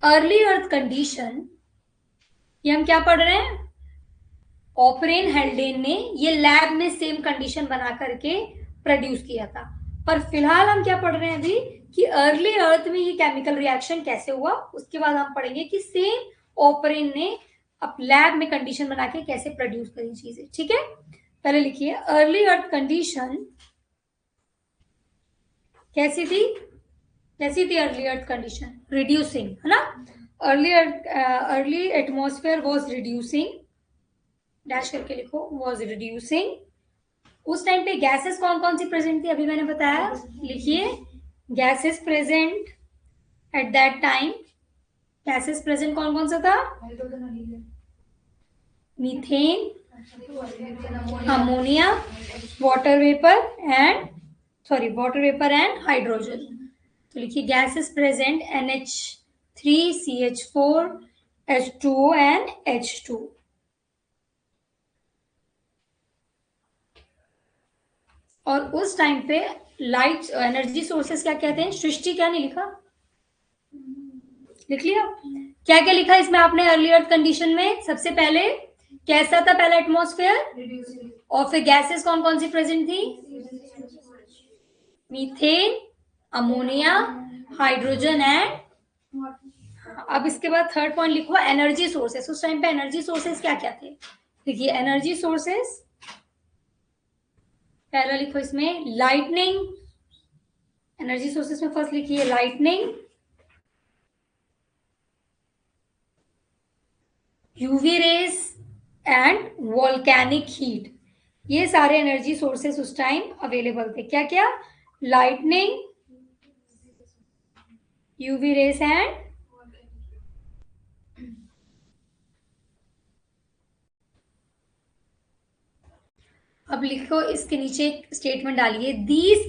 अर्ली अर्थ कंडीशन। ये हम क्या पढ़ रहे हैं? ओपरेन हेल्डेन ने ये लैब में सेम कंडीशन बना करके प्रोड्यूस किया था। पर फिलहाल हम क्या पढ़ रहे हैं अभी कि अर्ली अर्थ में ये केमिकल रिएक्शन कैसे हुआ, उसके बाद हम पढ़ेंगे कि सेम ओपरेन ने अब लैब में कंडीशन बना के कैसे प्रोड्यूस करी चीजें। ठीक है, पहले लिखिए अर्ली अर्थ कंडीशन कैसी थी? कैसी थी अर्ली अर्थ कंडीशन? रिड्यूसिंग, है ना? Early atmosphere was reducing, dash करके लिखो, वाज रिड्यूसिंग। उस टाइम पे गैसेस कौन कौन सी प्रेजेंट थी? अभी मैंने बताया, लिखिए gases present at that time. Gases present कौन कौन सा था? Methane, ammonia, water vapour and hydrogen. तो लिखिए gases present NH3, CH4, H2O and H2। और उस टाइम पे लाइट एनर्जी सोर्सेस क्या कहते हैं? सृष्टि, क्या नहीं लिखा? लिख लिया? क्या क्या लिखा इसमें आपने अर्ली अर्थ कंडीशन में? सबसे पहले कैसा था पहला एटमॉस्फेयर, और फिर गैसेस कौन कौन सी प्रेजेंट थी? मीथेन, अमोनिया, हाइड्रोजन एंड, अब इसके बाद थर्ड पॉइंट लिखो एनर्जी सोर्सेस। उस टाइम पे एनर्जी सोर्सेस क्या क्या थे? देखिए एनर्जी सोर्सेस पहला लिखो इसमें लाइटनिंग। एनर्जी सोर्सेस में फर्स्ट लिखिए lightning, UV rays and volcanic heat. ये सारे एनर्जी सोर्सेस उस टाइम अवेलेबल थे। क्या क्या? लाइटनिंग, यूवी रेस एंड, अब लिखो इसके नीचे एक स्टेटमेंट डालिए, these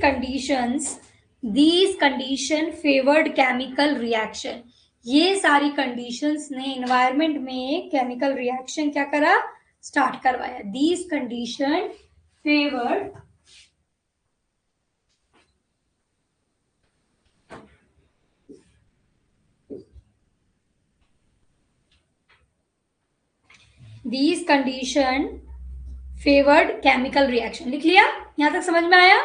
condition favoured chemical reaction. ये सारी कंडीशंस ने एनवायरमेंट में केमिकल रिएक्शन क्या करा? स्टार्ट करवाया। These condition favoured these condition favoured chemical reaction. लिख लिया? यहां तक समझ में आया?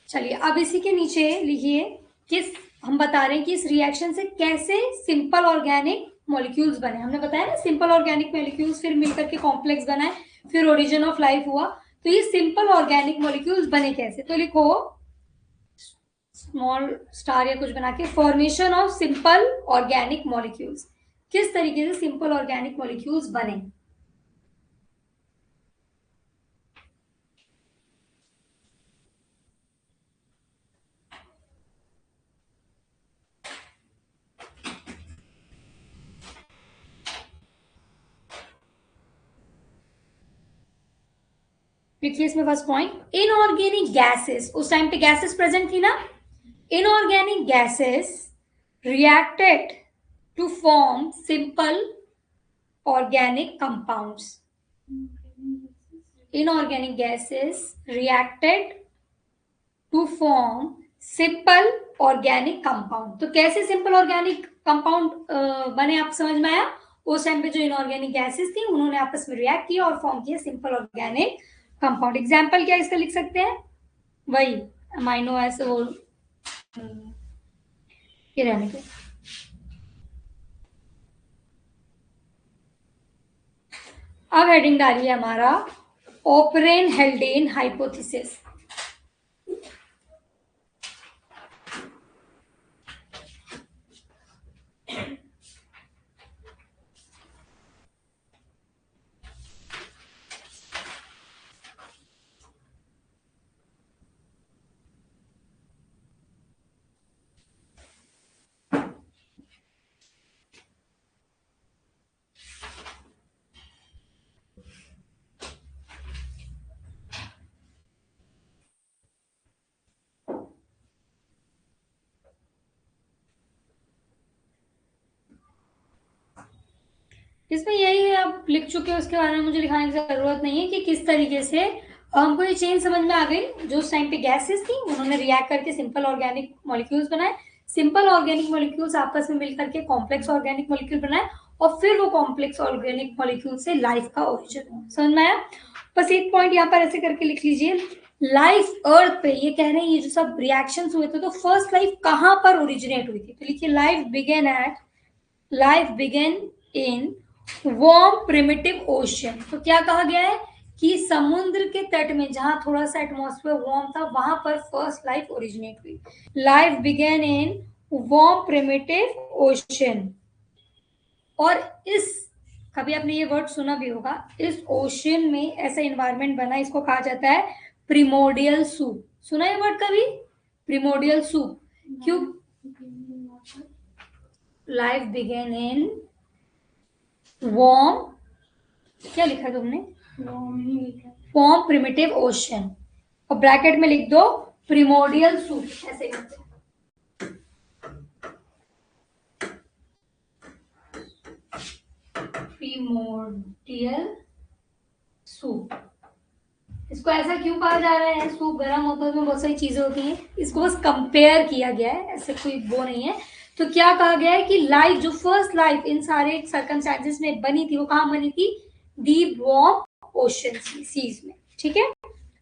चलिए अब इसी के नीचे लिखिए किस, हम बता रहे हैं कि इस रिएक्शन से कैसे सिंपल ऑर्गेनिक मॉलिक्यूल्स बने। हमने बताया ना सिंपल ऑर्गेनिक मॉलिक्यूल्स फिर मिलकर के कॉम्प्लेक्स बनाए, फिर ओरिजिन ऑफ लाइफ हुआ। तो ये सिंपल ऑर्गेनिक मॉलिक्यूल्स बने कैसे? तो लिखो स्मॉल स्टार या कुछ बना के, formation of simple organic molecules. किस तरीके से सिंपल ऑर्गेनिक मॉलिक्यूल्स बने? देखिए इसमें फर्स्ट पॉइंट, इनऑर्गेनिक गैसेस। उस टाइम पे गैसेस प्रेजेंट थी ना? Inorganic gases reacted to form simple organic compounds. Inorganic gases reacted to form simple organic compound. तो कैसे सिंपल ऑर्गेनिक कंपाउंड बने, आप समझ में आया? उस टाइम पे जो इनऑर्गेनिक गैसेस थी उन्होंने आपस में रिएक्ट किया और फॉर्म किया सिंपल ऑर्गेनिक कंपाउंड। एग्जाम्पल क्या इसका लिख सकते हैं? वही अमाइनो एसिड, वो ये रहने के। अब हेडिंग डालिए हमारा ओपरेन हेल्डेन हाइपोथेसिस। इसमें यही है, आप लिख चुके हैं, उसके बारे में मुझे लिखाने की जरूरत नहीं है कि किस तरीके से हमको ये चेन समझ में आ गई। जो उस टाइम पे गैसेस थी उन्होंने रिएक्ट करके सिंपल ऑर्गेनिक मॉलिक्यूल्स बनाए, सिंपल ऑर्गेनिक मॉलिक्यूल्स आपस में मिलकर के कॉम्प्लेक्स ऑर्गेनिक मॉलिक्यूल बनाए, और फिर वो कॉम्प्लेक्स ऑर्गेनिक मॉलिक्यूल से लाइफ का ओरिजिन हुआ। समझ में आया? बस एक पॉइंट यहाँ पर ऐसे करके लिख लीजिए, लाइफ अर्थ पे, ये कह रहे हैं ये जो सब रिएक्शंस हुए थे तो फर्स्ट लाइफ कहाँ पर ओरिजिनेट हुई थी, तो लिखिए life began in warm primitive ocean. तो क्या कहा गया है कि समुद्र के तट में जहां थोड़ा सा एटमॉस्फेयर वार्म था वहां पर फर्स्ट लाइफ ओरिजिनेट हुई। Life began in warm primitive ocean. और इस, कभी आपने ये वर्ड सुना भी होगा, इस ओशन में ऐसा इन्वायरमेंट बना, इसको कहा जाता है प्रिमोडियल सूप। सुना है वर्ड कभी, प्रिमोडियल सूप? क्यों? लाइफ बिगेन इन वार्म, क्या लिखा तुमने? वार्म प्रिमिटिव ओशन, और ब्रैकेट में लिख दो प्रिमोडियल सूप, ऐसे करते हैं। Primordial soup. इसको ऐसा क्यों कहा जा रहा है? सूप गर्म होता है, उसमें बहुत सारी चीजें होती हैं, इसको बस कंपेयर किया गया है, ऐसे कोई वो नहीं है। तो क्या कहा गया है कि लाइफ, जो फर्स्ट लाइफ इन सारे सर्कमस्टेंसेस में बनी थी, वो कहाँ बनी थी? डीप वार्म ओशन सीज में। ठीक है,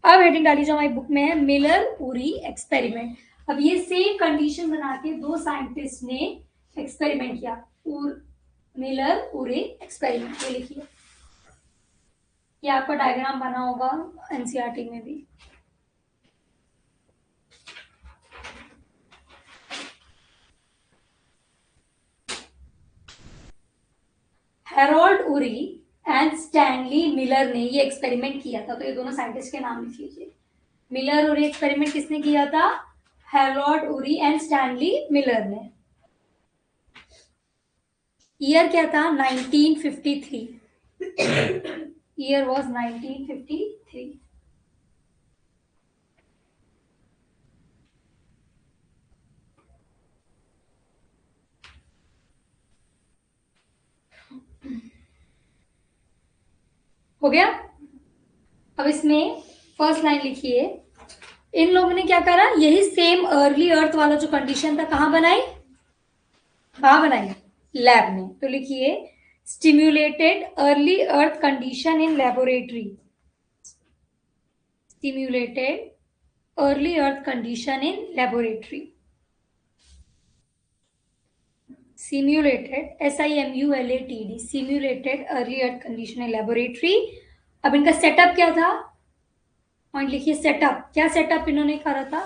अब हेडिंग डाली जो हमारी बुक में है, मिलर उरी एक्सपेरिमेंट। अब ये सेम कंडीशन बना के दो साइंटिस्ट ने एक्सपेरिमेंट किया, मिलर उरी एक्सपेरिमेंट। ये लिखिए, ये आपका डायग्राम बना होगा एनसीईआरटी में भी। Harold Uri and Stanley Miller ने ये एक्सपेरिमेंट किया था। तो ये दोनों साइंटिस्ट के नाम लिख लीजिए। मिलर उरी एक्सपेरिमेंट किसने किया था? Harold Uri and Stanley Miller ने। ईयर क्या था? 1953। Year was 1953। हो गया? अब इसमें फर्स्ट लाइन लिखिए, इन लोगों ने क्या करा, यही सेम अर्ली अर्थ वाला जो कंडीशन था कहाँ बनाई? कहाँ बनाई? लैब में। तो लिखिए, stimulated early earth condition in laboratory, stimulated early earth condition in laboratory, simulated SIMULATED, simulated early earth condition in laboratory। अब इनका सेटअप क्या था? पॉइंट लिखिए, सेटअप। क्या सेटअप इन्होंने करा था?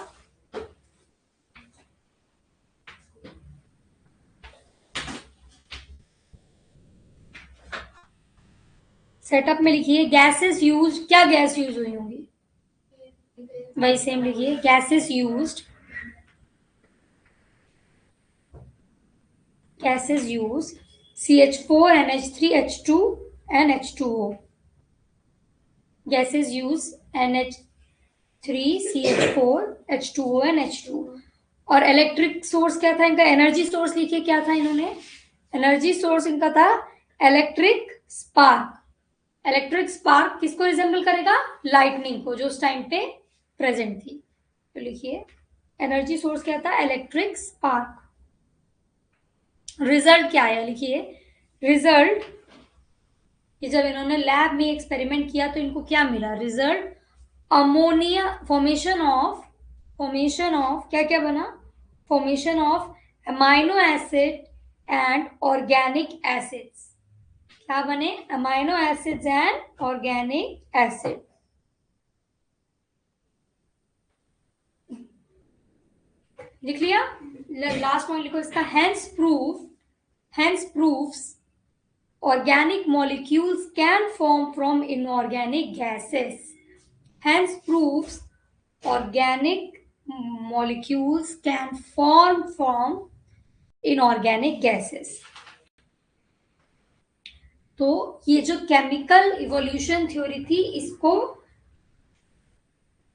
सेटअप में लिखिए गैसेस यूज, क्या गैस यूज हुई होंगी? वही सेम लिखिए, gases used, gases use CH4 NH3 H2 and H2O, gases use NH3 CH4 H2O and H2। और इलेक्ट्रिक सोर्स क्या था इनका? एनर्जी सोर्स लिखिए, क्या था इन्होंने? एनर्जी सोर्स इनका था इलेक्ट्रिक स्पार्क। इलेक्ट्रिक स्पार्क किसको रिजेंबल करेगा? लाइटनिंग को, जो उस टाइम पे प्रेजेंट थी। तो लिखिए, एनर्जी सोर्स क्या था? Electric spark. रिजल्ट क्या आया? लिखिए, रिजल्ट कि जब इन्होंने लैब में एक्सपेरिमेंट किया तो इनको क्या मिला? रिजल्ट, अमोनिया, फॉर्मेशन ऑफ क्या क्या बना? Formation of amino acid and organic acids. क्या बने? Amino acids and organic acid. लिख लिया? लास्ट पॉइंट लिखो इसका, hence proves organic molecules can form from inorganic gases। Hence proves organic molecules can form from inorganic gases। तो ये जो chemical evolution theory थी, इसको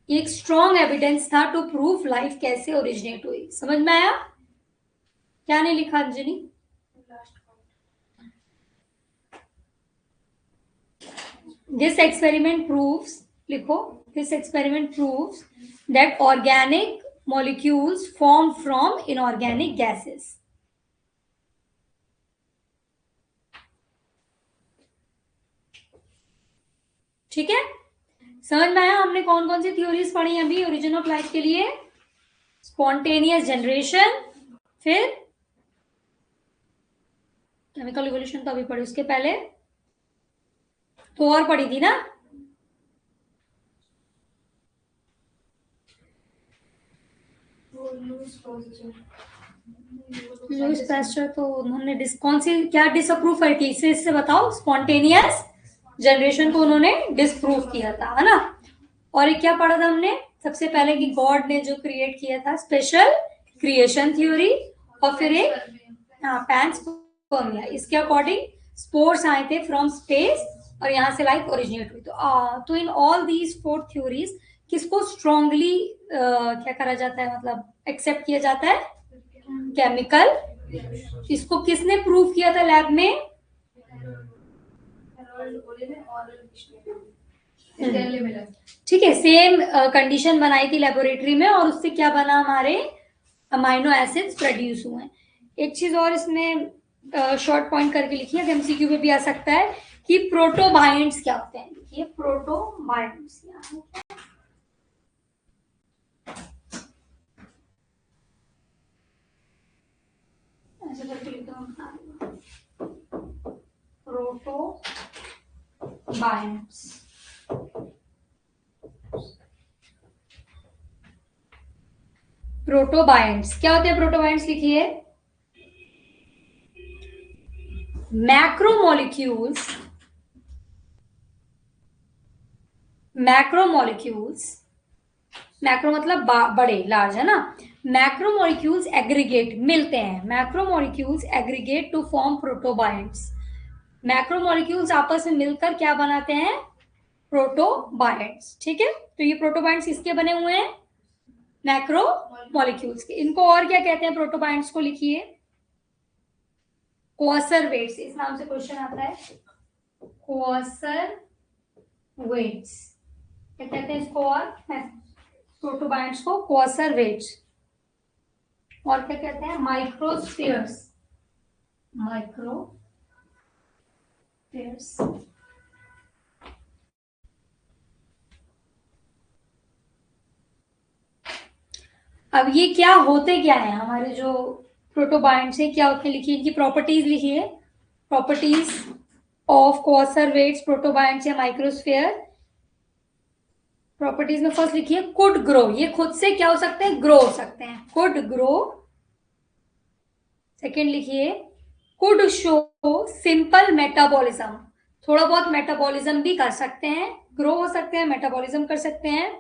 एक स्ट्रॉन्ग एविडेंस था टू प्रूव लाइफ कैसे ओरिजिनेट हुई। समझ में आया? क्या नहीं लिखा अंजनी? दिस एक्सपेरिमेंट प्रूव्स, लिखो, this experiment proves that organic molecules form from inorganic gases. ठीक है, समझ में आया? हमने कौन कौन सी थ्योरीज पढ़ी अभी ओरिजिन ऑफ लाइफ के लिए? स्पॉन्टेनियस जनरेशन, फिर केमिकल इवोल्यूशन तो अभी पढ़ी, उसके पहले तो और पढ़ी थी ना? लुईस पैस्चर तो उन्होंने कौन सी क्या डिसअप्रूव करी थी? इससे बताओ। स्पॉन्टेनियस जनरेशन को उन्होंने डिसप्रूव किया था, है ना? और एक क्या पढ़ा था हमने सबसे पहले कि गॉड ने जो क्रिएट किया था स्पेशल क्रिएशन थ्योरी, और फिर एक पैंसपर्मिया, इसके अकॉर्डिंग स्पोर्स आए थे फ्रॉम स्पेस और यहाँ से लाइफ ओरिजिनेट हुई। तो इन ऑल दीज 4 थ्योरीज किसको स्ट्रॉन्गली क्या करा जाता है, मतलब एक्सेप्ट किया जाता है? केमिकल। इसको किसने प्रूव किया था लैब में? ठीक है, सेम कंडीशन बनाई थी लेबोरेटरी में और उससे क्या बना, हमारे अमाइनो एसिड्स प्रोड्यूस हुए। एक चीज और इसमें शॉर्ट पॉइंट करके लिखी है, एमसीक्यू में भी आ सकता है कि प्रोटोबायंट्स क्या होते हैं। ये प्रोटोबायंट्स ऐसे करके लिखता हूँ, प्रोटोबायंट्स। प्रोटोबायंट्स क्या होते हैं? प्रोटोबायंट्स लिखिए, मैक्रोमोलिक्यूल्स, मैक्रो मतलब बड़े, लार्ज, है ना? मैक्रोमोलिक्यूल्स एग्रीगेट, मिलते हैं, macromolecules aggregate to form protobionts. Macromolecules आपस में मिलकर क्या बनाते हैं? प्रोटोबायंट्स। ठीक है, तो ये प्रोटोबायंट्स किसके बने हुए हैं? मैक्रोमोलिक्यूल्स के। इनको और क्या कहते हैं प्रोटोबायंट्स को? लिखिए, कोअसरवेट्स, इस नाम से क्वेश्चन आता है, कोअसरवेट्स। क्या कहते हैं इसको? और प्रोटोबायंट्स को कोअसरवेट्स। और क्या कहते हैं? माइक्रोस्फीयर्स, माइक्रोस्फीयर्स। अब ये क्या होते क्या है हमारे जो प्रोटोबायंट्स है, क्या होते हैं? लिखिए, इनकी प्रॉपर्टीज लिखिए, प्रॉपर्टीज ऑफ कोअसरवेट्स, प्रोटोबायंट्स या माइक्रोस्फीयर। प्रॉपर्टीज में फर्स्ट लिखिए कुड ग्रो, ये खुद से क्या हो सकते हैं? ग्रो हो सकते हैं, कुड ग्रो। सेकेंड लिखिए कुड शो सिंपल मेटाबॉलिज्म, थोड़ा बहुत मेटाबॉलिज्म भी कर सकते हैं, ग्रो हो सकते हैं, मेटाबॉलिज्म कर सकते हैं,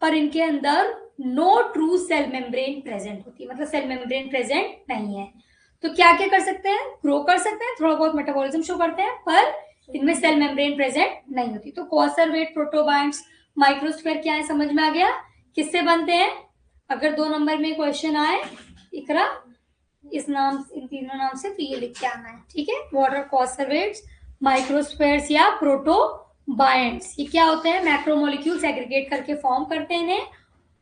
पर इनके अंदर no true cell membrane present होती है, मतलब सेल मेम्ब्रेन प्रेजेंट नहीं है। तो क्या क्या कर सकते हैं? ग्रो कर सकते हैं, थोड़ा बहुत मेटाबॉलिज्म शो करते हैं, पर इनमें सेल मेम्ब्रेन प्रेजेंट नहीं होती। तो कोअसरवेट, प्रोटोबायंट्स, माइक्रोस्फीयर क्या है, समझ में आ गया? किससे बनते हैं? अगर 2 नंबर में क्वेश्चन आए इकरा इस नाम, इन तीनों नाम से, तो ये लिख के आना है। ठीक है, व्हाट आर कोअसरवेट्स, माइक्रोस्फीयर्स या प्रोटोबायंट्स? ये क्या होते हैं? मैक्रोमोलिक्यूल्स एग्रीगेट करके फॉर्म करते हैं इन्हें,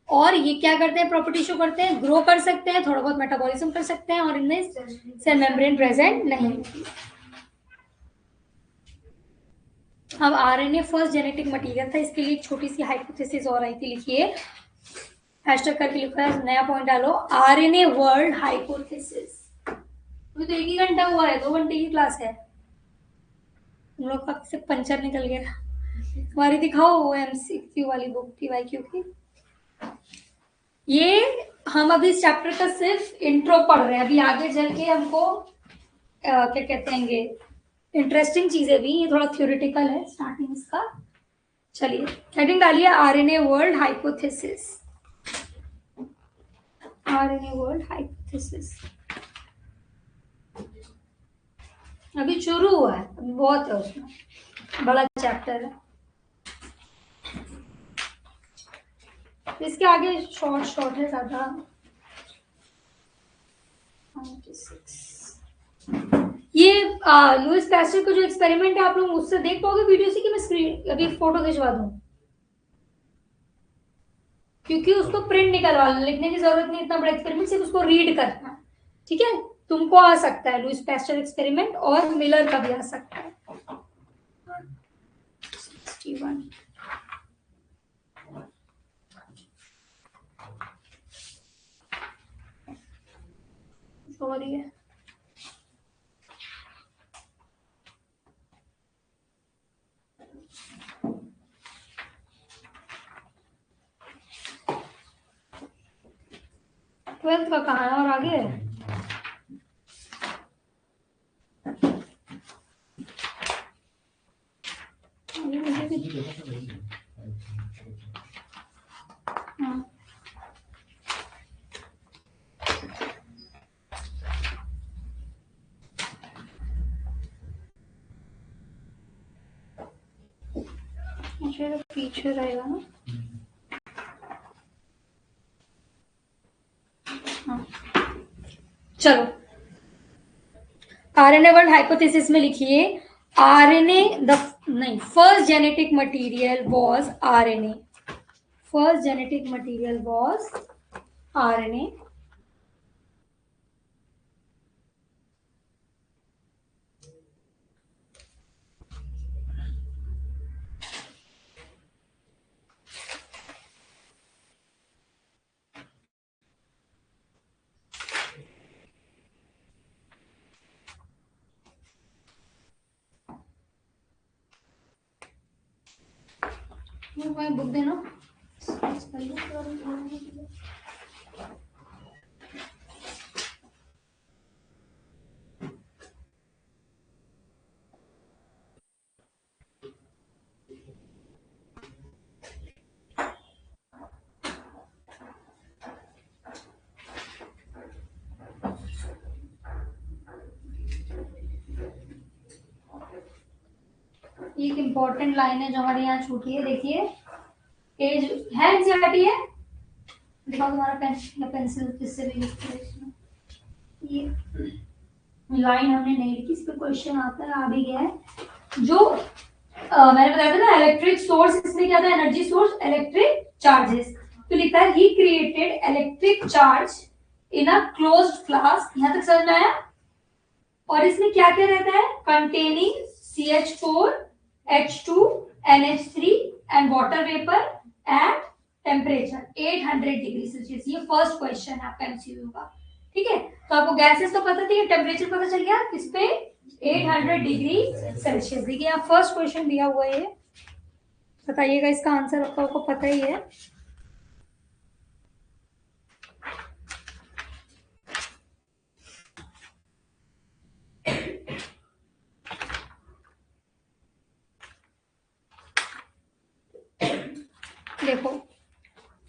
और ये क्या करते हैं? प्रॉपर्टी शो करते हैं, ग्रो कर सकते हैं, थोड़ा बहुत मेटाबॉलिज्म कर सकते हैं, और इनमें सेल मेम्ब्रेन प्रेजेंट नहीं होती। अब आरएनए फर्स्ट जेनेटिक मटेरियल था, इसके लिए एक छोटी सी हाइपोथेसिस और आई थी, लिखिए, हैशटैग करके लिखा है, नया पॉइंट डालो, आरएनए वर्ल्ड हाइपोथेसिस। तो 1 ही घंटा हुआ है, 2 घंटे की क्लास है, हम लोग का सिर्फ पंचर निकल गया। तुम्हारी दिखाओ वो एमसीक्यू वाली बुक थी वाईक्यू की। ये हम अभी इस चैप्टर का सिर्फ इंट्रो पढ़ रहे हैं, अभी आगे चल के हमको क्या कहते हैं, इंटरेस्टिंग चीजें भी, ये थोड़ा थ्योरेटिकल है स्टार्टिंग इसका। चलिए हेडिंग डालिए, RNA world hypothesis, RNA world hypothesis. अभी शुरू हुआ है, अभी बहुत है उसमें, बड़ा चैप्टर है। इसके आगे शॉर्ट है ज्यादा। ये लुइस पैस्चर का जो एक्सपेरिमेंट है आप लोग उससे देख पाओगे वीडियो से कि मैं स्क्रीन अभी फोटो खिंचवा दूं, क्योंकि उसको प्रिंट निकलवा लो, लिखने की जरूरत नहीं, इतना बड़ा एक्सपेरिमेंट, सिर्फ उसको रीड करना, ठीक है। तुमको आ सकता है लुइस पैस्चर एक्सपेरिमेंट, और मिलर का भी आ सकता है। 61 सॉरी है, ट्वेल्थ का कहा है और आगे है। हाँ। पीछे रहेगा ना। हाँ। चलो आरएनए वर्ल्ड हाइपोथेसिस में लिखिए आरएनए द नहीं first genetic material was RNA, first genetic material was RNA, book देना। एक इंपॉर्टेंट लाइन है जो हमारे यहाँ छूटी है, देखिए एज है एनसीईआरटी है, दिखाओ तुम्हारा पेन या पेंसिल जिससे भी लिखते हैं इसमें। ये लाइन हमने नहीं लिखी, इस पे क्वेश्चन आता है, आ भी गया है। जो मैंने बताया था ना इलेक्ट्रिक सोर्स, इसमें क्या था, एनर्जी सोर्स इलेक्ट्रिक चार्जेस, तो लिखता है he created electric charge in a closed flask, यहां तक समझ में आया। और इसमें क्या क्या रहता है, containing CH4 H2 NH3 and water vapour at temperature 800 degree Celsius. ये फर्स्ट क्वेश्चन है आपका एमसीक्यू का, ठीक है। तो आपको गैसेस तो पता थी, टेम्परेचर पता चल गया, इस पे 800 डिग्री सेल्सियस। देखिए यहाँ फर्स्ट क्वेश्चन दिया हुआ है, बताइएगा इसका आंसर, आपको पता ही है। देखो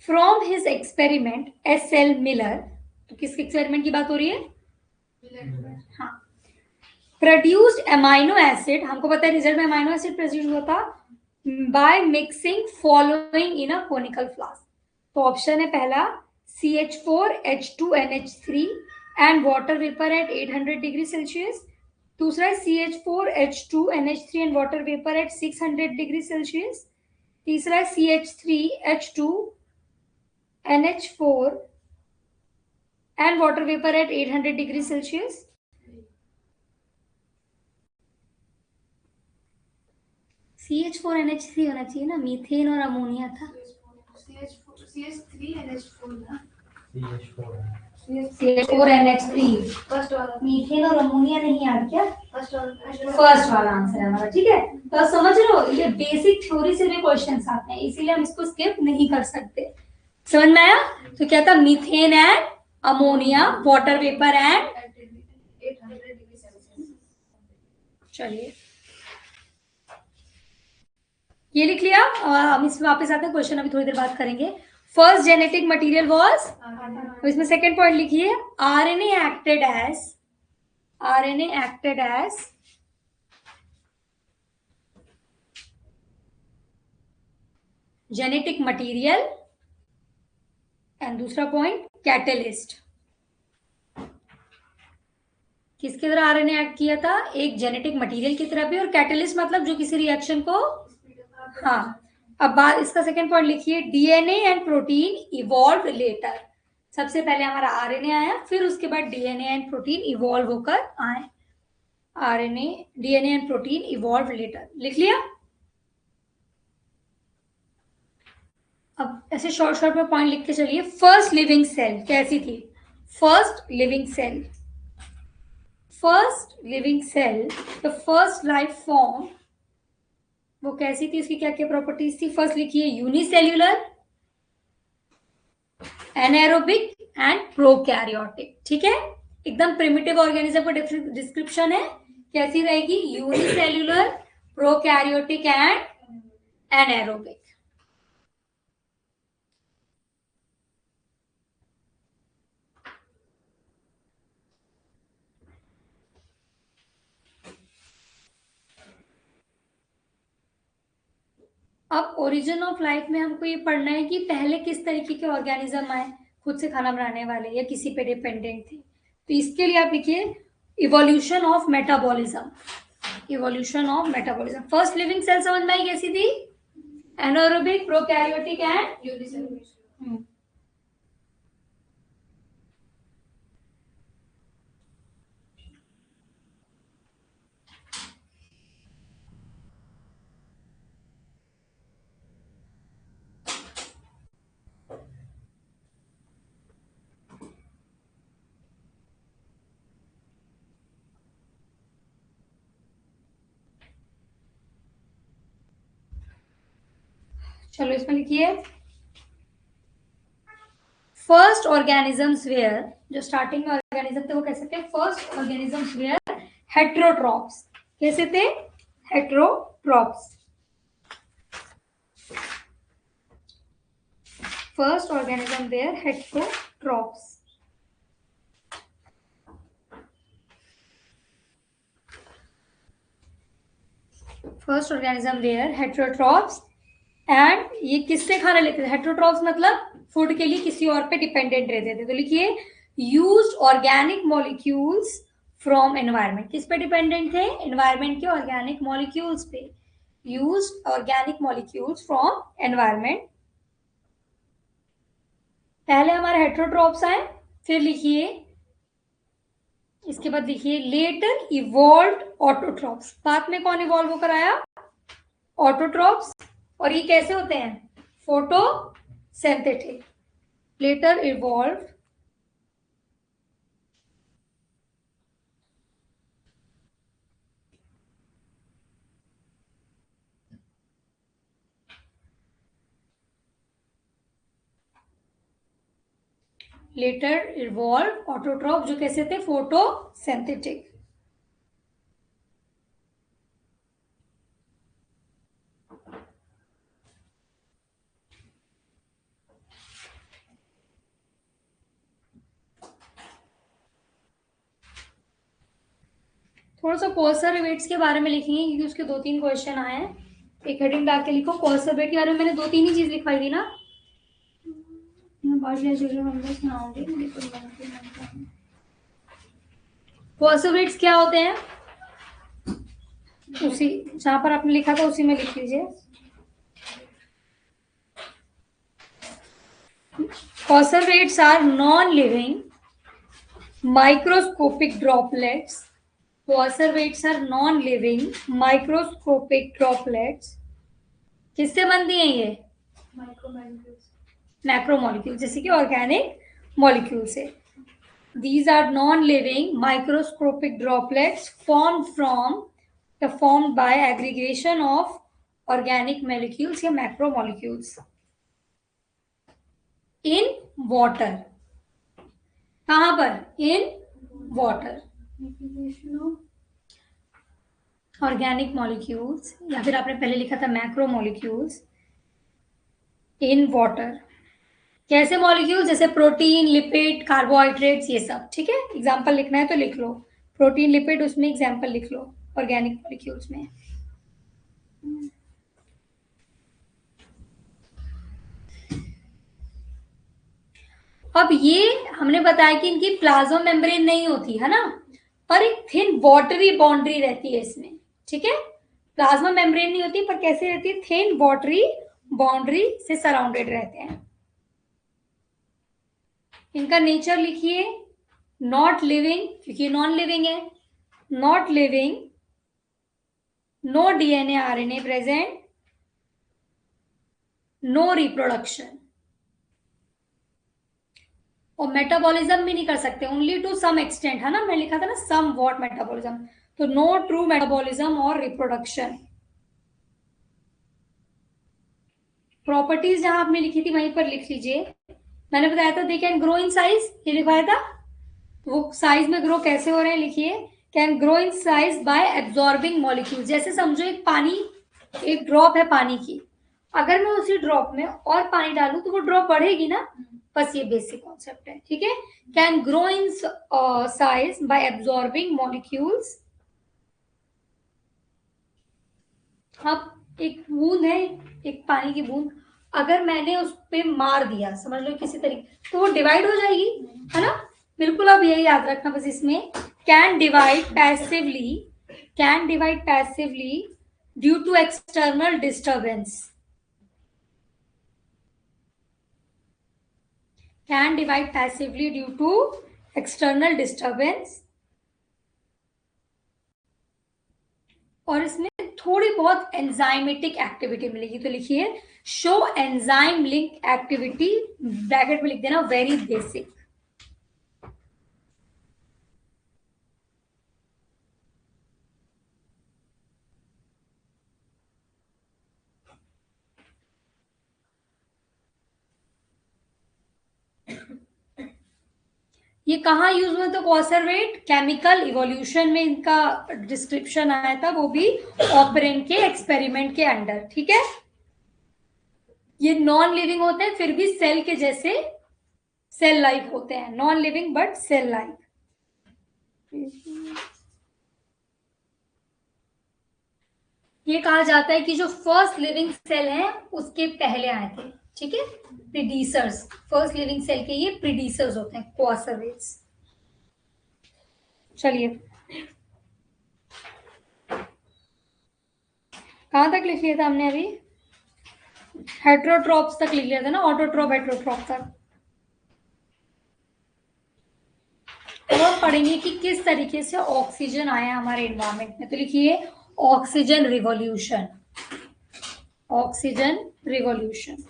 from his experiment SL Miller, तो किसके एक्सपेरिमेंट की बात हो रही है, हाँ, प्रोड्यूस्ड अमाइनो एसिड, हमको पता है रिजल्ट में अमाइनो एसिड प्रोड्यूस हुआ था by mixing following in a conical flask. तो ऑप्शन है पहला CH4 H2 NH3 and water vapour eight 800 degree Celsius, दूसरा है CH4 H2 NH3 and water vapour eight 600 degree Celsius, तीसरा है CH3 H2 NH4 and water vapour eight 800 degree Celsius. CH4 NH3 होना चाहिए ना, मीथेन और अमोनिया था। CH4 NH3 methane और अमोनिया नहीं यार, क्या फर्स्ट वाला आंसर है हमारा, ठीक है। तो समझ रहे हो, ये बेसिक थ्योरी से भी क्वेश्चंस आते हैं, इसीलिए हम इसको स्किप नहीं कर सकते। समझ में आया, तो क्या था, methane and ammonia, water vapour and, चलिए ये लिख लिया। हम इसमें वापस आते हैं, क्वेश्चन अभी थोड़ी देर बात करेंगे। फर्स्ट जेनेटिक मटेरियल वाज, तो इसमें सेकंड पॉइंट लिखिए RNA acted as genetic material, and दूसरा पॉइंट कैटलिस्ट। किसकी तरह आरएनए ऐड किया था? एक जेनेटिक मटेरियल की तरह भी, और कैटलिस्ट मतलब जो किसी रिएक्शन को, हाँ। अब बात इसका सेकंड पॉइंट लिखिए, DNA and protein evolve later. सबसे पहले हमारा आरएनए आया, फिर उसके बाद डीएनए एंड प्रोटीन इवॉल्व होकर आए। RNA, DNA and protein evolve later, लिख लिया। अब ऐसे शॉर्ट शॉर्ट में पॉइंट लिख के चलिए। फर्स्ट लिविंग सेल कैसी थी? First living cell, first living cell, the first life form, वो कैसी थी? उसकी क्या क्या प्रॉपर्टीज थी? फर्स्ट लिखिए, यूनिसेल्युलर, एनाएरोबिक एंड प्रोकैरियोटिक। ठीक है, एकदम प्रिमिटिव ऑर्गेनिज्म का डिस्क्रिप्शन है। कैसी रहेगी? Unicellular, prokaryotic and anaerobic. अब ओरिजिन ऑफ लाइफ में हमको ये पढ़ना है कि पहले किस तरीके के ऑर्गेनिज्म आए, खुद से खाना बनाने वाले या किसी पे डिपेंडेंट थे। तो इसके लिए आप लिखिए evolution of metabolism, evolution of metabolism. First living cell समझ में आई कैसी थी? Anaerobic, prokaryotic and unicellular. चलो इसमें लिखिए, फर्स्ट ऑर्गेनिजम्स वेयर, जो स्टार्टिंग में ऑर्गेनिज्म थे वो कैसे थे? First organisms were heterotrophs. कैसे थे? Heterotrophs. First organism were heterotrophs. First organism were heterotrophs, and ये किससे खाना लेते थे? हेट्रोट्रॉप्स मतलब फूड के लिए किसी और पे डिपेंडेंट रहते थे। तो लिखिए used organic molecules from environment. किस पे डिपेंडेंट थे? एनवायरमेंट के ऑर्गेनिक मॉलिक्यूल्स पे। Used organic molecules from environment. पहले हमारे हेट्रोट्रॉप्स आए, फिर लिखिए, इसके बाद लिखिए लेटर इवॉल्व्ड ऑटोट्रॉप्स। बाद में कौन इवॉल्व होकर आया? ऑटोट्रॉप्स। और ये कैसे होते हैं? Photosynthetic. Later evolve later evolve autotroph, जो कैसे थे? फोटोसिंथेटिक। थोड़ा सा कॉन्सर्वेट्स के बारे में लिखेंगे क्योंकि उसके 2-3 क्वेश्चन आए हैं। एक हेडिंग डाल के लिखो कॉन्सर्वेट के बारे में। मैंने 2-3 ही चीज लिखवाई थी ना। कॉन्सर्वेट्स क्या होते हैं? उसी जहां पर आपने लिखा था उसी में लिख लीजिए। Coacervates are non living microscopic droplets. Conservates are non-living microscopic droplets. किससे बनती हैं ये? मैक्रोमोलिक्यूल, जैसे कि ऑर्गेनिक मॉलिक्यूल से। These are non-living microscopic droplets formed by aggregation of organic molecules या macromolecules in water. कहां पर? In water. ऑर्गेनिक मॉलिक्यूल्स, या फिर आपने पहले लिखा था मैक्रो मॉलिक्यूल्स इन वाटर। कैसे मॉलिक्यूल्स? जैसे प्रोटीन, लिपिड, कार्बोहाइड्रेट्स, ये सब। ठीक है, एग्जाम्पल लिखना है तो लिख लो। प्रोटीन, लिपिड, उसमें एग्जाम्पल लिख लो ऑर्गेनिक मॉलिक्यूल्स में। अब ये हमने बताया कि इनकी प्लाज्मा मेम्ब्रेन नहीं होती है ना, पर एक थिन वाटरी बाउंड्री रहती है इसमें, ठीक है। प्लाज्मा मेम्ब्रेन नहीं होती, पर कैसे रहती है, थिन वाटरी बाउंड्री से सराउंडेड रहते हैं। इनका नेचर लिखिए, नॉट लिविंग, क्योंकि नॉन लिविंग है, not living, no DNA RNA present, no reproduction, और मेटाबॉलिज्म भी नहीं कर सकते, ओनली टू सम एक्सटेंट, है ना, मैं लिखा था ना सम वॉट मेटाबॉलिज्म, तो नो ट्रू मेटाबॉलिज्म और रिप्रोडक्शन। प्रॉपर्टीज जहां आपने लिखी थी वहीं पर लिख लीजिए। मैंने बताया था they can grow in size, ये लिखवाया था, वो साइज में ग्रो कैसे हो रहे हैं लिखिए, can grow in size bye absorbing molecule. जैसे समझो एक पानी, एक ड्रॉप है पानी की, अगर मैं उसी ड्रॉप में और पानी डालूं तो वो ड्रॉप बढ़ेगी ना, बस ये बेसिक कॉन्सेप्ट है, ठीक है। Can grow in size bye absorbing molecules. अब एक बूंद है, एक पानी की बूंद, अगर मैंने उस पे मार दिया, समझ लो किसी तरीके, तो वो डिवाइड हो जाएगी, है ना, बिल्कुल। अब ये याद रखना बस इसमें, can divide passively, can divide passively due to external disturbance, can divide passively due to external disturbance. और इसमें थोड़ी बहुत एंजाइमेटिक एक्टिविटी मिलेगी, तो लिखिए show enzyme link activity, bracket में लिख देना वेरी बेसिक। ये कहाँ यूज हुआ था, कॉन्सर्वेट केमिकल इवोल्यूशन में इनका डिस्क्रिप्शन आया था, वो भी ऑपरेन के एक्सपेरिमेंट के अंडर, ठीक है। ये नॉन लिविंग होते हैं, फिर भी सेल के जैसे सेल लाइक होते हैं, non living but cell like. ये कहा जाता है कि जो फर्स्ट लिविंग सेल है उसके पहले आए थे, ठीक है, प्रीडीसर्स, फर्स्ट लिविंग सेल के ये प्रीडीसर्स होते हैं, क्वासर्वेट्स। चलिए कहां तक लिख लिया था हमने अभी, हेट्रोट्रॉप्स तक लिख लिया था ना, ऑटोट्रॉप हेट्रोट्रॉप तक। अब हम पढ़ेंगे कि किस तरीके से ऑक्सीजन आया हमारे एनवायरमेंट में, तो लिखिए ऑक्सीजन रिवॉल्यूशन, ऑक्सीजन रिवॉल्यूशन।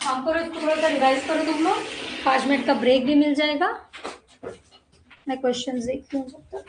हम करो इसको, थोड़ा सा रिवाइज करो तुम लोग, 5 मिनट का ब्रेक भी मिल जाएगा, मैं क्वेश्चन देखती हूँ जब तक।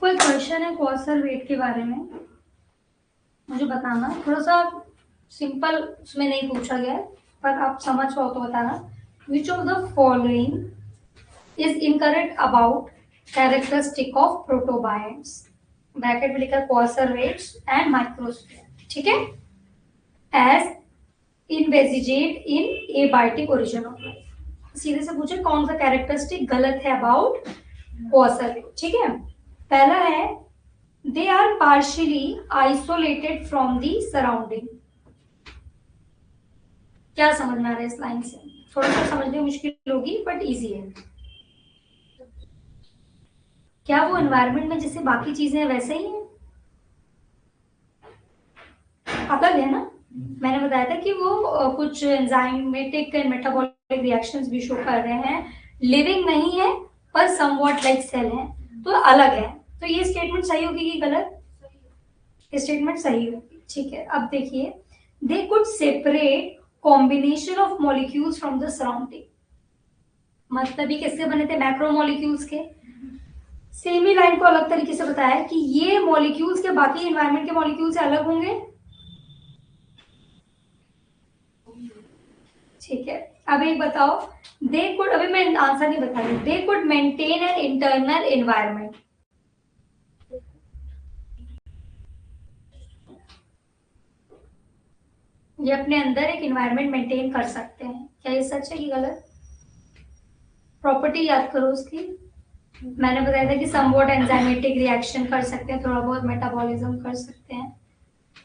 कोई क्वेश्चन है कॉसर वेट के बारे में, मुझे बताना। थोड़ा सा सिंपल उसमें नहीं पूछा गया है, पर आप समझ पाओ तो बताना। Which of the following is incorrect about characteristic of protobionts. Bracket में लिखा कॉसर वेट्स एंड माइक्रोस्फीयर, ठीक है, as investigated in abiotic origin of life. सीधे से पूछे कौन सा कैरेक्टरिस्टिक गलत है अबाउट कॉसर वेट, ठीक है। पहला है they are partially isolated from the surrounding. क्या समझ में आ रहा है इस लाइन से? थोड़ा सा समझने में मुश्किल होगी बट इजी है। क्या वो एनवायरनमेंट में जैसे बाकी चीजें वैसे ही हैं? अलग है ना। मैंने बताया था कि वो कुछ एंजाइमेटिक एंड मेटाबॉलिक रिएक्शंस भी शो कर रहे हैं, लिविंग नहीं है पर समवॉट लाइक सेल है, तो अलग है। तो ये स्टेटमेंट सही होगी कि गलत? स्टेटमेंट सही होगी, ठीक है। अब देखिए, they could separate combination of molecules from the surrounding. मतलब ये किससे बने थे? मैक्रो मॉलिक्यूल्स के। सेम ही लाइन को अलग तरीके से बताया कि ये मॉलिक्यूल्स के बाकी एनवायरनमेंट के मॉलिक्यूल से अलग होंगे, ठीक है। अब एक बताओ, दे कुड, अभी मैं आंसर नहीं बता रही, they could maintain an internal environment. ये अपने अंदर एक एनवायरनमेंट मेंटेन कर सकते हैं, क्या ये सच है कि गलत? प्रॉपर्टी याद करो उसकी। मैंने बताया था कि समवॉट एंजाइमेटिक रिएक्शन कर सकते हैं, थोड़ा बहुत मेटाबॉलिज्म कर सकते हैं।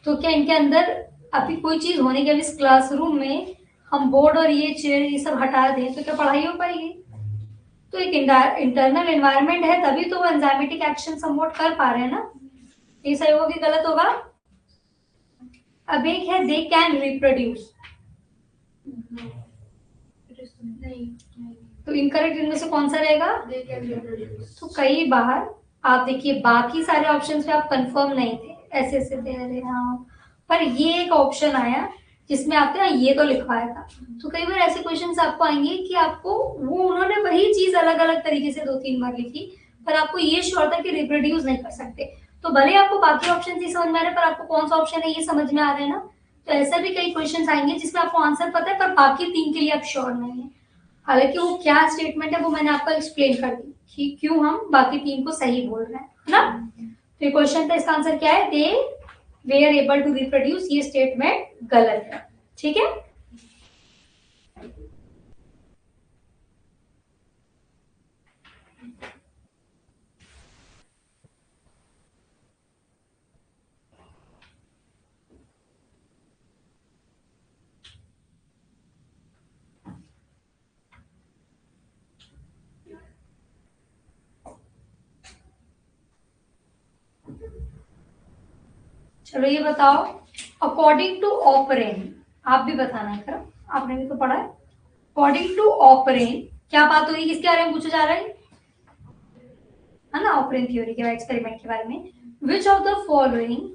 तो क्या इनके अंदर अभी कोई चीज होने के, अभी इस क्लासरूम में हम बोर्ड और ये चेयर ये सब हटा दें तो क्या पढ़ाई हो पाएगी? तो एक इंटरनल एनवायरनमेंट है, तभी तो वो एंजाइमेटिक एक्शन समवॉट कर पा रहे हैं ना। ये सही होगा कि गलत होगा? अब एक है दे कैन रिप्रोड्यूस, तो इनकरेक्ट इनमें से कौन सा रहेगा? तो कई बार आप देखिए बाकी सारे ऑप्शंस पे आप कंफर्म नहीं थे, ऐसे ऐसे दे रहे हाँ, पर ये एक ऑप्शन आया जिसमें आपने ये तो लिखवाया था। तो कई बार ऐसे क्वेश्चंस आपको आएंगे कि आपको वो उन्होंने वही चीज अलग अलग तरीके से 2-3 बार लिखी, पर आपको ये श्योर था कि रिप्रोड्यूस नहीं कर सकते। तो भले आपको बाकी ऑप्शन ही समझ में आ रहे हैं, पर आपको कौन सा ऑप्शन है ये समझ में आ रहा है ना। तो ऐसा भी कई क्वेश्चन आएंगे जिसमें आपको आंसर पता है पर बाकी 3 के लिए आप श्योर नहीं है। हालांकि वो क्या स्टेटमेंट है वो मैंने आपको एक्सप्लेन कर दी कि क्यों हम बाकी 3 को सही बोल रहे हैं, है ना। तो ये क्वेश्चन था, इसका आंसर क्या है? दे वेयर एबल टू रिप्रोड्यूस, ये स्टेटमेंट गलत है, ठीक है। चलो ये बताओ, अकॉर्डिंग टू ऑपरेन, आप भी बताना है, करो आपने भी तो पढ़ा है। अकॉर्डिंग टू ऑपरेन क्या बात हुई, किसके बारे में पूछा जा रहा है ना, ऑपरेन थ्योरी के एक्सपेरिमेंट के बारे में। विच of the following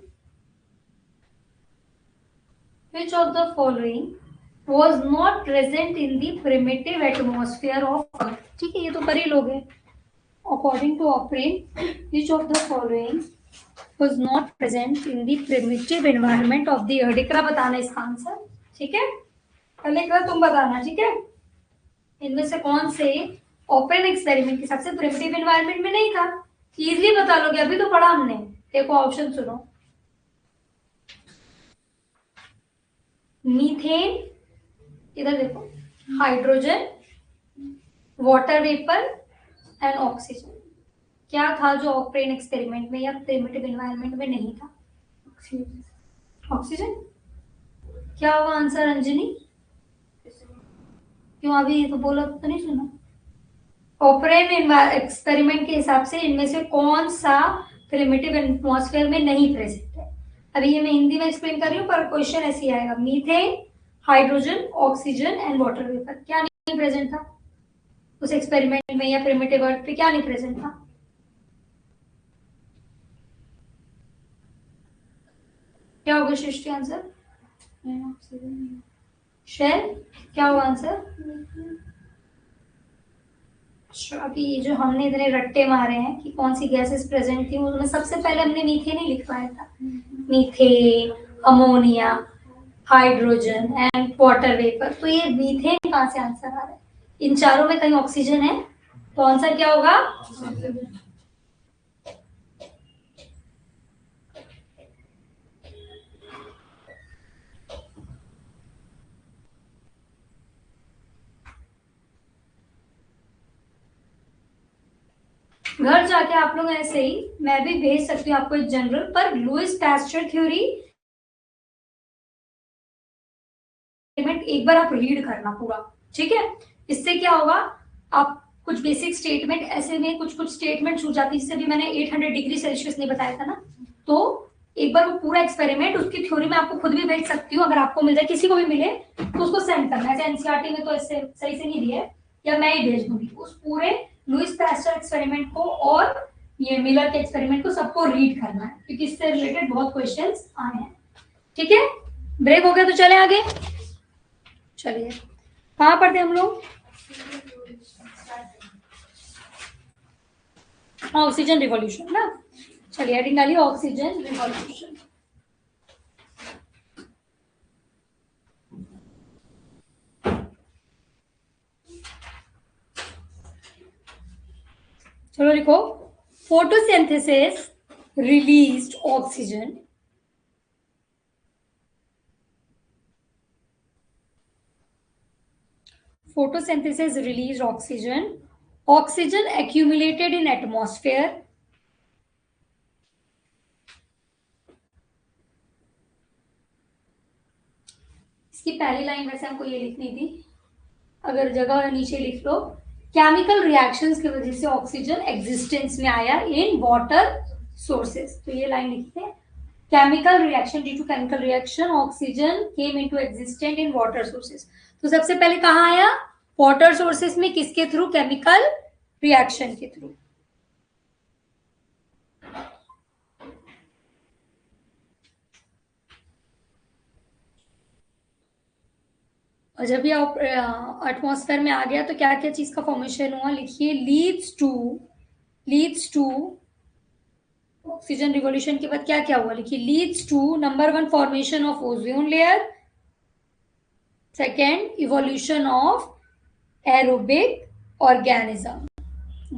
which of the following was not present in the primitive atmosphere of Earth? ठीक है, ये तो कर ही लोगे। According to Oprin, which of the following was not present in the primitive environment of the Earth? इकरा बताना इसका answer, ठीक है। पहले इकरा तुम बताना, ठीक है। इनमें से कौन से ओपन एक्सपेरिमेंट के सबसे प्रिमिटिव एनवायरनमेंट में नहीं था? इजीली बता लोगे, अभी तो पढ़ा हमने। देखो ऑप्शन सुनो, मीथेन, इधर देखो, hydrogen, water vapour and oxygen. क्या था जो ऑपरेन एक्सपेरिमेंट में या प्रिमिटिव एनवायरनमेंट में नहीं था? ऑक्सीजन। क्या हुआ आंसर अंजनी? क्यों, अभी ये तो बोला तो नहीं सुना? ऑपरेन एक्सपेरिमेंट के हिसाब से इनमें से कौन सा प्रिमिटिव एटमॉस्फेयर में नहीं प्रेजेंट है? अभी ये मैं हिंदी में एक्सप्लेन कर रही हूँ पर क्वेश्चन ऐसे ही आएगा, methane, hydrogen, oxygen and water vapour. क्या नहीं प्रेजेंट था उस एक्सपेरिमेंट में या प्रिमिटिव अर्थ पे? क्या नहीं प्रेजेंट था? क्या होगा सृष्टि आंसर? शेल। क्या होगा आंसर? अभी ये जो हमने इतने रट्टे मारे हैं कि कौन सी गैसेस प्रेजेंट थी, उसमें सबसे पहले हमने मीथेन ही लिखवाया था। Methane, ammonia, hydrogen and water vapour. तो ये मीथेन कहाँ से आंसर आ रहा है? इन चारों में कहीं ऑक्सीजन है, तो आंसर क्या होगा? घर जाके आप लोग ऐसे ही, मैं भी भेज सकती हूँ आपको एक जनरल, पर लुईस पैस्चर थ्योरी एक बार आप रीड करना पूरा, ठीक है? इससे क्या होगा, आप कुछ बेसिक स्टेटमेंट ऐसे में कुछ कुछ स्टेटमेंट छूट जाती है, जिससे भी मैंने 800 डिग्री सेल्सियस नहीं बताया था ना, तो एक बार वो पूरा एक्सपेरिमेंट उसकी थ्योरी में आपको खुद भी भेज सकती हूँ, अगर आपको मिल जाए, किसी को भी मिले तो उसको सेंड करना है। एनसीईआरटी में तो इससे सही से नहीं दिया है, या मैं ही भेज दूंगी उस पूरे लुईस पैस्चर एक्सपेरिमेंट को और ये मिलर के एक्सपेरिमेंट को, सबको रीड करना है, क्योंकि इससे रिलेटेड बहुत क्वेश्चंस आए हैं। ठीक है, ब्रेक हो गया तो चले आगे। चलिए, कहाँ पढ़ते हम लोग? ऑक्सीजन रिवॉल्यूशन ना। चलिए, हेडिंग डालिए ऑक्सीजन रिवॉल्यूशन। चलो लिखो, photosynthesis released oxygen, photosynthesis released oxygen, oxygen accumulated in atmosphere, इसकी पहली लाइन वैसे हमको ये लिखनी थी, अगर जगह नीचे लिख लो, केमिकल रिएक्शंस की वजह से ऑक्सीजन एग्जिस्टेंस में आया इन वाटर सोर्सेस। तो ये लाइन लिखते हैं, chemical reaction, due to chemical reaction oxygen came into existent in water sources. तो सबसे पहले कहाँ आया? वाटर सोर्सेस में, किसके थ्रू? केमिकल रिएक्शन के थ्रू। और जब ये एटमॉस्फेयर में आ गया तो क्या क्या चीज का फॉर्मेशन हुआ? लिखिए, लीड्स टू ऑक्सीजन रिवॉल्यूशन के बाद क्या क्या हुआ? लिखिए, leads to number 1 formation of ozone layer, second evolution of aerobic organism.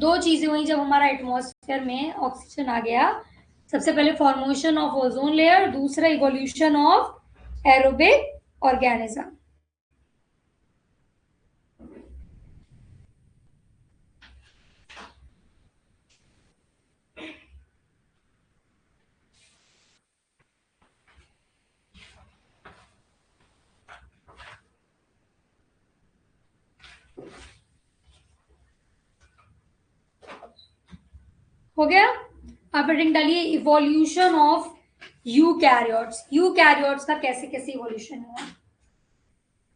दो चीजें हुई जब हमारा एटमॉस्फेयर में ऑक्सीजन आ गया। सबसे पहले फॉर्मेशन ऑफ ओजोन लेयर, दूसरा इवोल्यूशन ऑफ एरोबिक ऑर्गेनिज्म। हो गया? आप हेडिंग डालिए, इवोल्यूशन ऑफ यूकैरियोट्स। यूकैरियोट्स का कैसे कैसे इवोल्यूशन हुआ?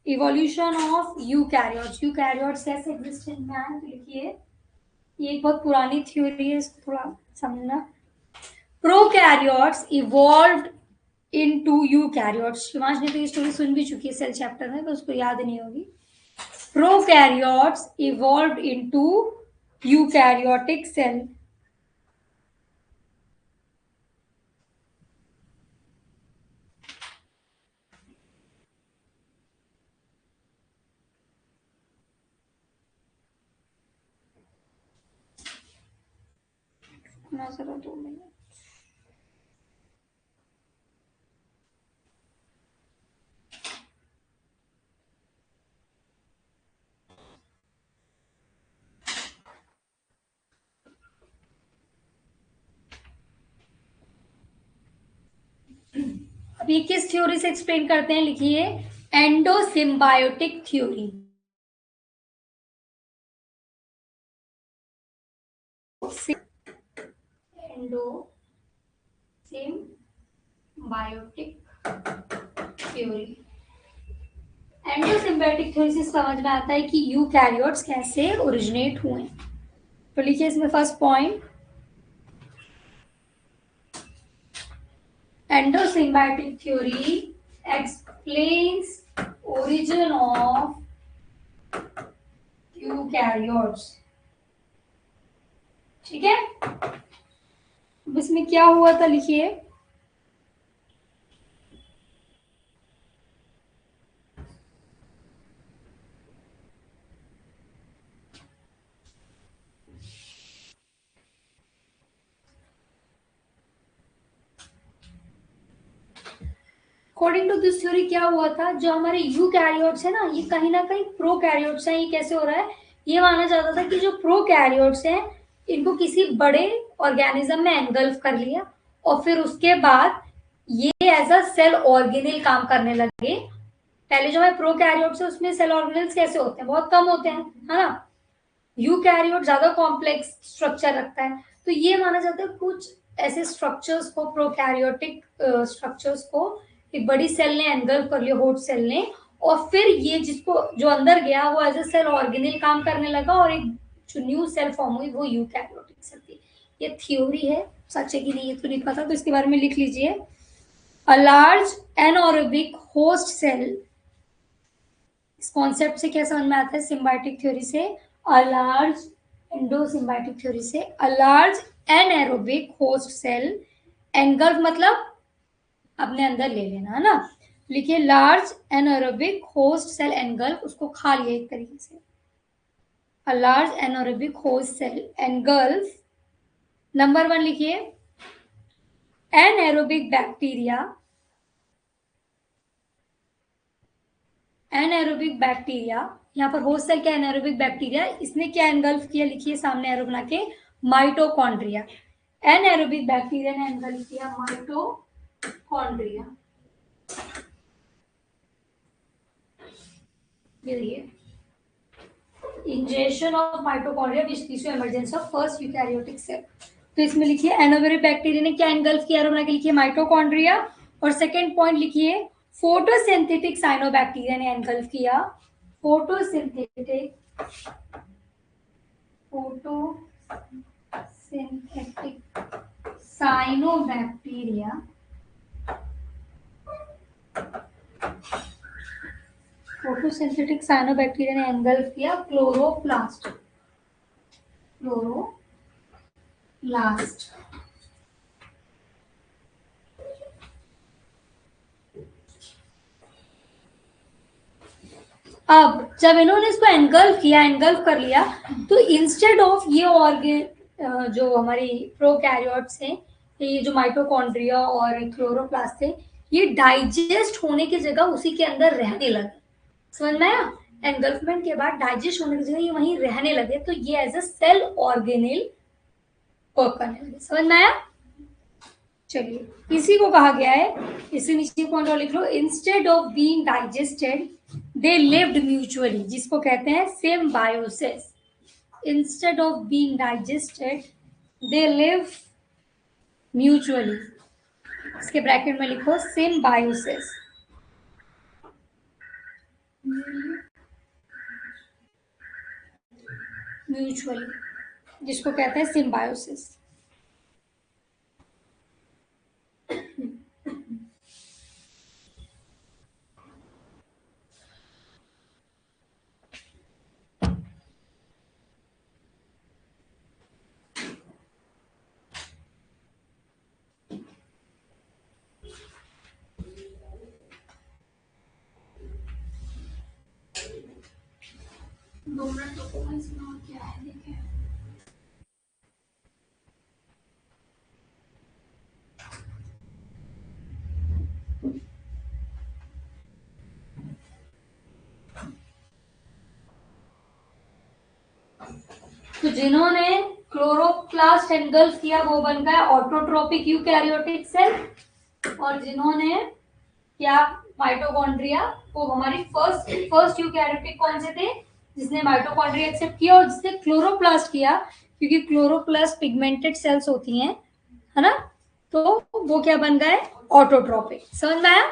इवोल्यूशन ऑफ यूकैरियोट्स, यूकैरियोट्स कैसे एग्जिस्टेंस में आए? तो लिखिए, ये एक बहुत पुरानी थ्योरी है, इसको थोड़ा समझना। Prokaryotes evolved into eukaryotes. Shivansh ने तो ये स्टोरी सुन भी चुकी है सेल चैप्टर में, तो उसको याद नहीं होगी। Prokaryotes evolved into eukaryotic cell. जरा 2 मिनट। अब ये किस थ्योरी से एक्सप्लेन करते हैं? लिखिए, endosymbiotic theory. Endosymbiotic theory. Endosymbiotic theory से समझ में आता है कि यूकैरियोट्स कैसे ओरिजिनेट हुए। तो लिखिए इसमें first point, endosymbiotic theory explains origin of eukaryotes. ठीक है, अब इसमें क्या हुआ था लिखिए। अकॉर्डिंग टू दिस थ्योरी क्या हुआ था, जो हमारे यूकैरियोट्स है ना, ये कहीं ना कहीं प्रोकैरियोट्स हैं। ये कैसे हो रहा है, ये माना जाता था कि जो प्रोकैरियोट्स हैं इनको किसी बड़े ऑर्गेनिज्म में एंगल्फ कर लिया और फिर उसके बाद ये एज अ सेल ऑर्गेनिल काम करने लगे। पहले जो हमारे प्रोकैरियोट्स है उसमें सेल ऑर्गेनिल्स कैसे होते हैं, बहुत कम होते हैं, है ना। यूकैरियोट ज्यादा कॉम्प्लेक्स स्ट्रक्चर रखता है। तो ये माना जाता है कुछ ऐसे स्ट्रक्चर्स को, प्रोकैरियोटिक स्ट्रक्चर्स को एक बड़ी सेल ने एनगल्फ कर लिया, होस्ट सेल ने, और फिर ये जिसको जो अंदर गया वो एज ए सेल ऑर्गेनिल काम करने लगा और एक जो न्यू सेल फॉर्म हुई वो यूकैरियोटिक सेल थी। ये थ्योरी है, सच है कि नहीं ये तो नहीं पता, तो इसके बारे में लिख लीजिए। अ लार्ज एनओरेबिक होस्ट सेल, इस कॉन्सेप्ट से क्या समझ में आता है, सिम्बायोटिक थ्योरी से, अ लार्ज एंडोसिम्बायोटिक थ्योरी से, a large anaerobic host cell engulf मतलब अपने अंदर ले लेना, है ना। लिखिए large anaerobic host cell engulf, उसको खा लिया एक तरीके से। A large anaerobic host cell engulf, number 1 लिखिए एनएरोबिक बैक्टीरिया, एनएरोबिक बैक्टीरिया, यहाँ पर होस्ट सेल क्या एनएरोबिक बैक्टीरिया, इसने क्या एनगल्फ किया, लिखिए सामने एरो बना के, माइटोकॉन्ड्रिया। एनएरोबिक बैक्टीरिया ने एनगल्फ किया माइटोकॉन्ड्रिया। ये देखिए ingestion of mitochondria which leads to emergence of first eukaryotic cell. तो इसमें लिखिए एनोवेरिक बैक्टीरिया ने क्या एनगल्फ किया, बना के लिखिए माइटोकॉन्ड्रिया। और सेकंड पॉइंट लिखिए फोटोसिंथेटिक साइनोबैक्टीरिया ने एनगल्फ किया, फोटोसिंथेटिक साइनोबैक्टीरिया, फोटोसिंथेटिक साइनोबैक्टीरिया ने एनगल्फ किया क्लोरोप्लास्ट, क्लोरोप्लास्ट। अब जब इन्होंने इसको एनगल्फ किया, एनगल्फ कर लिया, तो इंस्टेड ऑफ ये ऑर्गेन जो हमारी प्रोकैरियोट्स हैं, ये जो माइटोकॉन्ड्रिया और क्लोरोप्लास्ट थे, ये डाइजेस्ट होने की जगह उसी के अंदर रहने लगे। समझ में आया, एनगल्फमेंट के बाद डाइजेस्ट होने की जगह ये वहीं रहने लगे, तो ये as a cell organelle work करने लगे। समझ में आया, चलिए इसी को कहा गया है, इसी नीचे पॉइंट और लिख लो, instead of being digested they lived mutually, जिसको कहते हैं symbiosis. Instead of being digested they live mutually, इसके ब्रैकेट में लिखो सिम्बायोसिस। म्यूचुअली, जिसको कहते हैं सिम्बायोसिस। दो मिनट तो इसमें क्या है देखिए। तो जिन्होंने क्लोरोप्लास्ट एनगल्फ किया वो बन गया ऑटोट्रोपिक यूकैरियोटिक सेल, और जिन्होंने क्या माइटोकॉन्ड्रिया, वो हमारी फर्स्ट यूकैरियोटिक कौन से थे, जिसने माइटोकॉन्ड्रिया एक्सेप्ट किया और जिसने क्लोरोप्लास्ट किया, क्योंकि क्लोरोप्लास्ट पिगमेंटेड सेल्स होती हैं, है ना, तो वो क्या बन गए, ऑटोट्रोपिक। समझ में आया।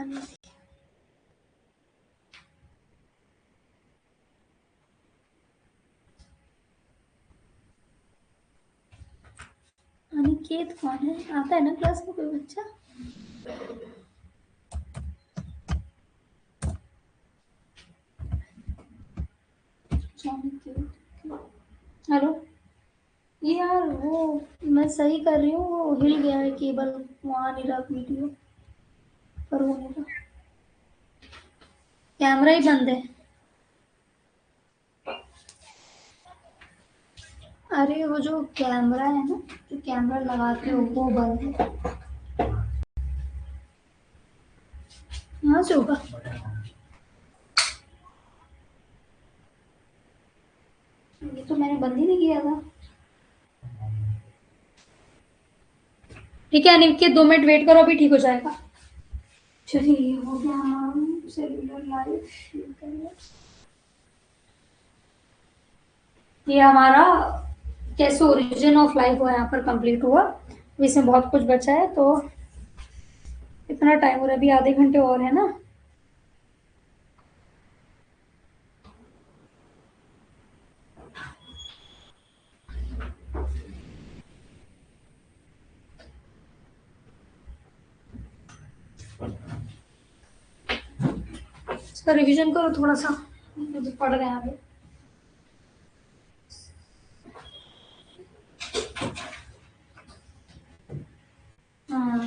करनी थी। अनिकेत कौन है? आता है ना क्लास में कोई बच्चा? हेलो यार, वो मैं सही कर रही हूँ, वो हिल गया है केबल, वहाँ नहीं रहा वीडियो, पर वो नहीं रहा, कैमरा ही बंद है। अरे वो जो कैमरा है ना, जो कैमरा लगाते हो वो बंद है। यहाँ से होगा। ये तो मैंने बंद ही नहीं किया था। ठीक है अनिकेत, 2 मिनट वेट करो, अभी ठीक हो जाएगा। चलिए हो गया, हम सेलुलर लाइफ। ये हमारा कैसे ओरिजिन ऑफ लाइफ हुआ यहाँ पर कंप्लीट हुआ। इसमें बहुत कुछ बचा है, तो इतना टाइम हो रहा है, अभी आधे घंटे और है ना। इसका रिवीजन करो थोड़ा सा, जो पढ़ रहे हैं अभी। हाँ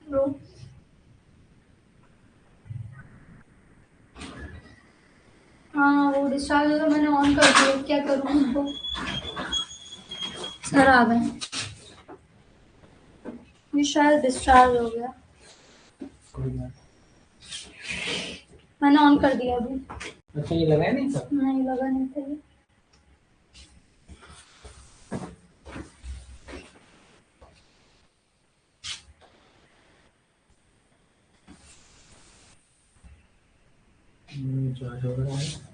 लो। हाँ वो डिस्चार्ज तो मैंने ऑन कर दिया, क्या करूँ उनको। सर आ गए, ये शायद डिस्चार्ज हो गया, मैंने ऑन कर दिया अभी। अच्छा ये लगा नहीं था? नहीं लगा नहीं था ये। चार्ज हो रहा है।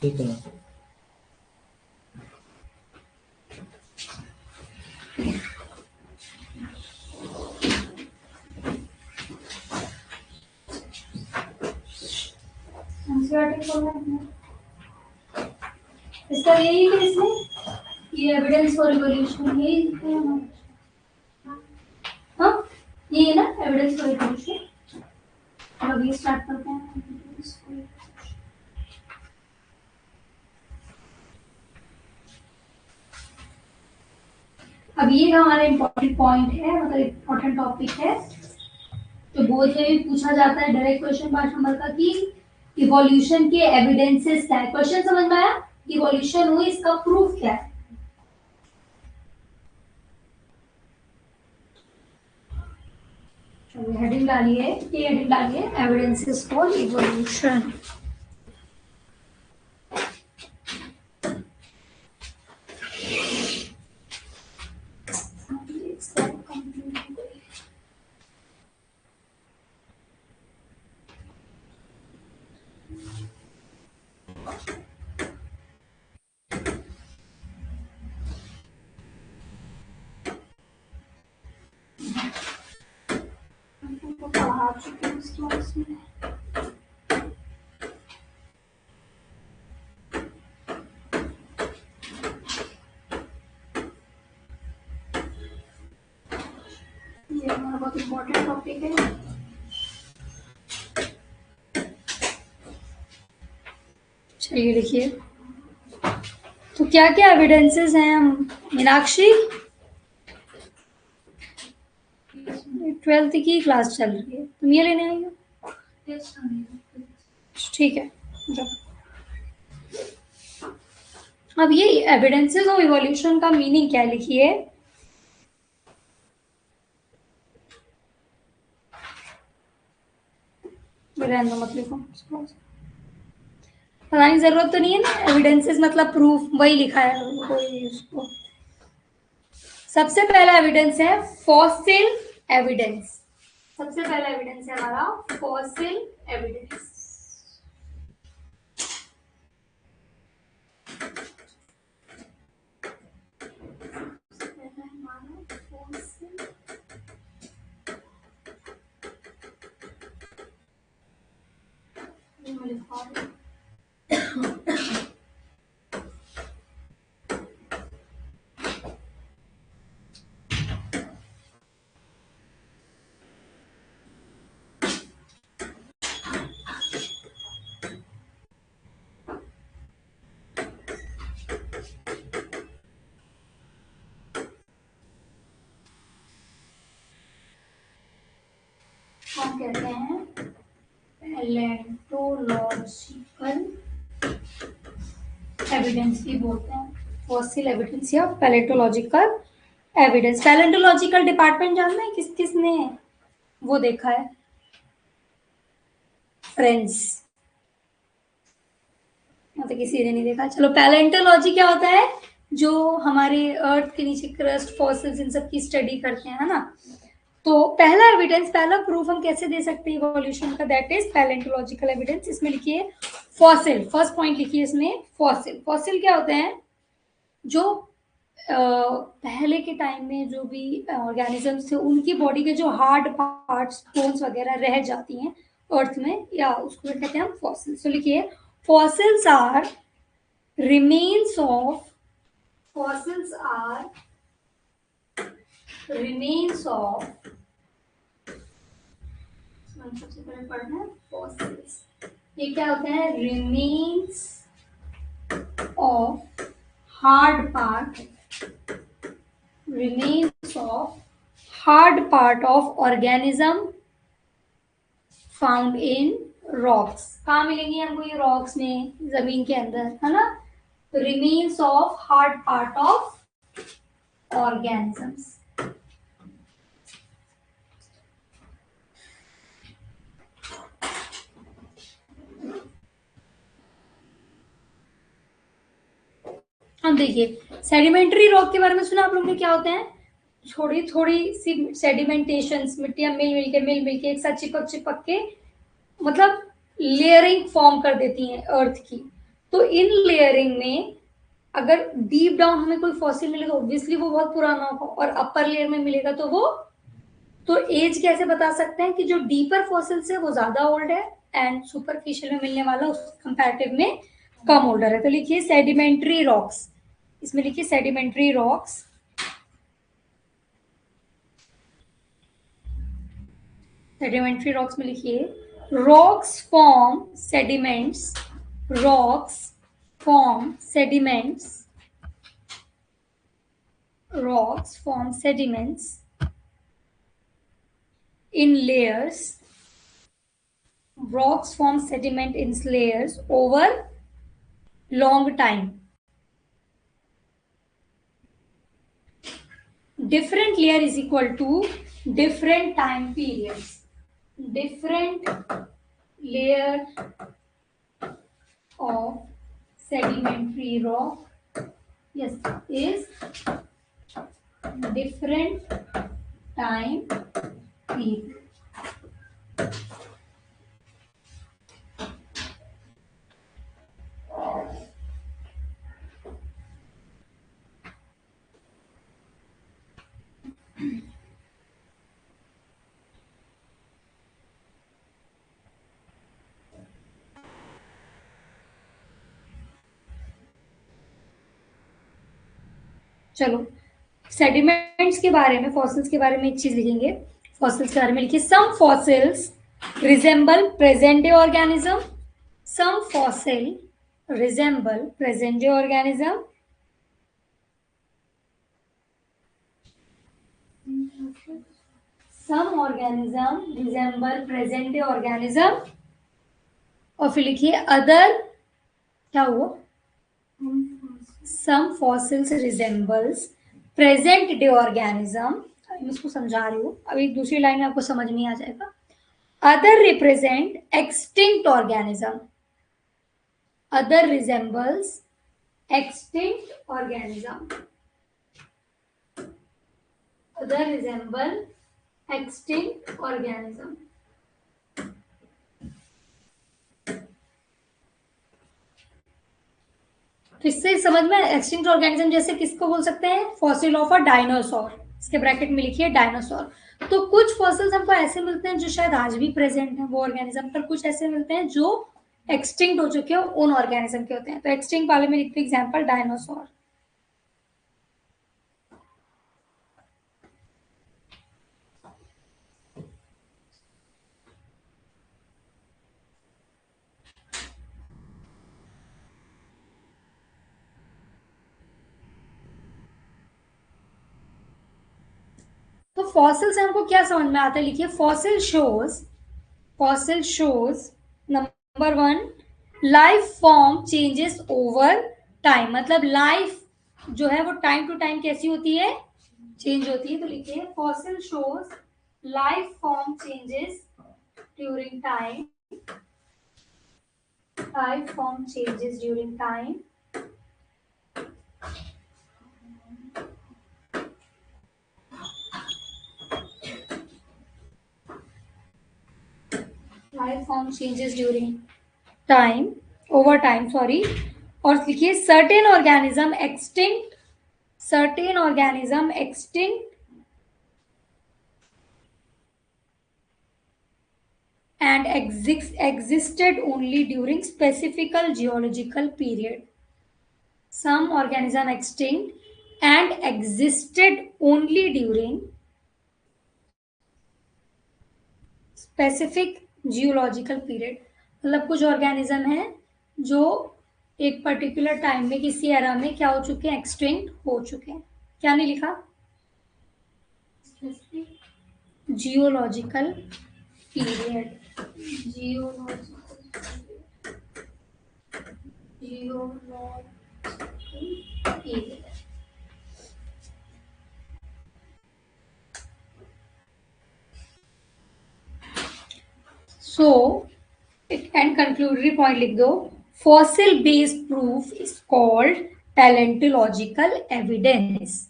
ठीक है इसका यही है कि इसमें ये एविडेंस फॉर रिवॉल्यूशन, यही हाँ ये है ना एविडेंस फॉर रिवॉल्यूशन। अब ये स्टार्ट करते हैं। अब ये हमारा इम्पोर्टेंट पॉइंट है, मतलब इम्पोर्टेंट टॉपिक है, तो बोर्ड में भी पूछा जाता है डायरेक्ट क्वेश्चन 5 नंबर का कि इवोल्यूशन के एविडेंसेस क्या है। क्वेश्चन समझ में आया? इवोल्यूशन हुई, इसका प्रूफ क्या है? हेडिंग डालिए, ये हेडिंग डालिए एविडेंसेस फॉर इवोल्यूशन। पढ़ा चुके हैं इस क्लास में। ये हमारा बहुत इम्पोर्टेंट टॉपिक है। चलिए लिखिए, तो क्या क्या एविडेंसेस हैं हम मीनाक्षी? 12th की क्लास चल रही है, तुम ये लेने आई हो? ठीक है जाओ। अब ये एविडेंसेस ऑफ इवोल्यूशन का मीनिंग क्या लिखिए। रहने दो, मत लिखो, बताने की जरूरत तो नहीं है ना। एविडेंसेस मतलब प्रूफ, वही लिखा है कोई उसको। सबसे पहला एविडेंस है फॉसिल एविडेंस। सबसे पहला एविडेंस है हमारा फॉसिल एविडेंस। हम कहते हैं पैलेंटोलॉजिकल एविडेंस भी बोलते हैं, फॉसिल एविडेंस या पैलेंटोलॉजिकल एविडेंस। पैलेंटोलॉजिकल डिपार्टमेंट जानते हैं किस किसने वो देखा है? फ्रेंड्स, मतलब किसी ने नहीं देखा। चलो, पैलेंटोलॉजी क्या होता है? जो हमारे अर्थ के नीचे क्रस्ट, फॉसिल्स, इन सब की स्टडी करते हैं, है ना। तो पहला एविडेंस, पहला प्रूफ हम कैसे दे सकते हैं इवोल्यूशन का? That is palaeontological evidence. इसमें लिखिए फॉसिल, फर्स्ट पॉइंट लिखिए इसमें फॉसिल। फॉसिल क्या होते हैं? जो पहले के टाइम में जो भी ऑर्गेनिजम्स थे, उनकी बॉडी के जो हार्ड पार्ट्स, बोन्स वगैरह रह जाती हैं अर्थ में, या उसको कहते हैं हम फॉसिल्स। तो लिखिए fossils are remains of, fossils are remains of, सबसे पहले पढ़ना है fossils। ये क्या होता है? remains of hard part, remains of hard part of organism found in rocks। कहाँ मिलेंगी हमको ये? रॉक्स में, जमीन के अंदर, है ना। remains of hard part of organisms। हम देखिए सेडिमेंट्री रॉक के बारे में सुना आप लोगों ने? क्या होते हैं? थोड़ी थोड़ी सी सेडिमेंटेशंस, मिट्टियां मिल मिल के एक साथ चिपक चिपक के, मतलब लेयरिंग फॉर्म कर देती हैं अर्थ की। तो इन लेयरिंग में अगर डीप डाउन हमें कोई फॉसिल मिलेगा, ऑब्वियसली वो बहुत पुराना होगा, और अपर लेयर में मिलेगा तो वो, तो एज कैसे बता सकते हैं कि जो डीपर फॉसिल्स है वो ज्यादा ओल्ड है, एंड सुपरफिशियल में मिलने वाला उस कंपैरेटिव में कम ओल्डर है। तो लिखिए सेडिमेंट्री रॉक्स, इसमें लिखिए सेडिमेंट्री रॉक्स। सेडिमेंट्री रॉक्स में लिखिए rocks form sediments, rocks form sediments, rocks form sediments in layers, rocks form sediment in layers over long time। Different layer is equal to different time periods। Different layer of sedimentary rock, yes, is different time period। चलो, sediments के बारे में, fossils के बारे में एक चीज लिखेंगे। फॉसिल्स के बारे में लिखिए some fossils resemble present day organism. Some fossil resemble present day organism. Some organism resemble present day organism. और फिर लिखिए अदर, क्या हुआ? Some fossils resembles present day organism, मैं इसको समझा रही हूँ, अभी दूसरी लाइन में आपको समझ नहीं आ जाएगा. Other represent extinct organism. Other resembles extinct organism. Other resemble extinct organism. तो इससे समझ में, एक्सटिंक्ट ऑर्गेनिज्म जैसे किसको बोल सकते हैं? Fossil of a dinosaur. इसके ब्रैकेट में लिखिए डायनासोर. तो कुछ फॉसिल्स हमको ऐसे मिलते हैं जो शायद आज भी प्रेजेंट है वो ऑर्गेनिज्म, पर कुछ ऐसे मिलते हैं जो एक्सटिंक्ट हो चुके हैं उन ऑर्गेनिज्म के होते हैं. तो एक्सटिंक्ट वाले में लिखते एग्जाम्पल डायनासोर. तो फॉसिल से हमको क्या समझ में आता है? लिखिए fossil shows number 1 life form changes over time. मतलब लाइफ जो है वो टाइम टू टाइम कैसी होती है? चेंज होती है. तो लिखिए fossil shows life form changes during time. Life form changes during time. Life form changes during time, over time sorry. और लिखिए certain organism extinct, certain organism extinct and existed only during specific geological period. Some organism extinct and existed only during specific geological period. मतलब कुछ organism है जो एक particular time में किसी era में क्या हो चुके हैं? एक्सटिंक्ट हो चुके हैं. क्या नहीं लिखा? Geological period. So, and conclusory point लिख दो. Fossil based proof is called paleontological evidence.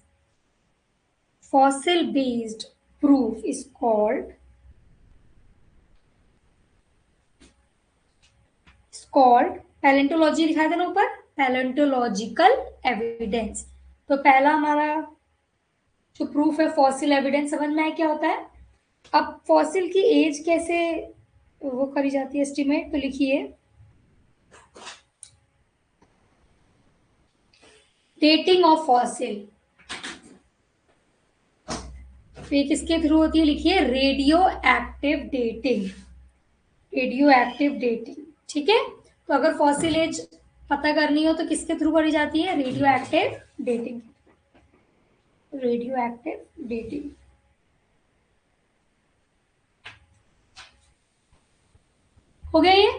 Fossil based proof is called palaeontology दिखाया था ना ऊपर, पैलेंटोलॉजिकल एविडेंस. तो पहला हमारा जो प्रूफ है फॉसिल एविडेंस, समझ में आया क्या होता है? अब फॉसिल की एज कैसे वो करी जाती है एस्टिमेट? तो लिखिए डेटिंग ऑफ फॉसिल. तो ये किसके थ्रू होती है? लिखिए radio active dating. Radio active dating. ठीक है. तो अगर फॉसिल एज पता करनी हो तो किसके थ्रू करी जाती है? Radio active dating. Radio active dating. हो गया ये.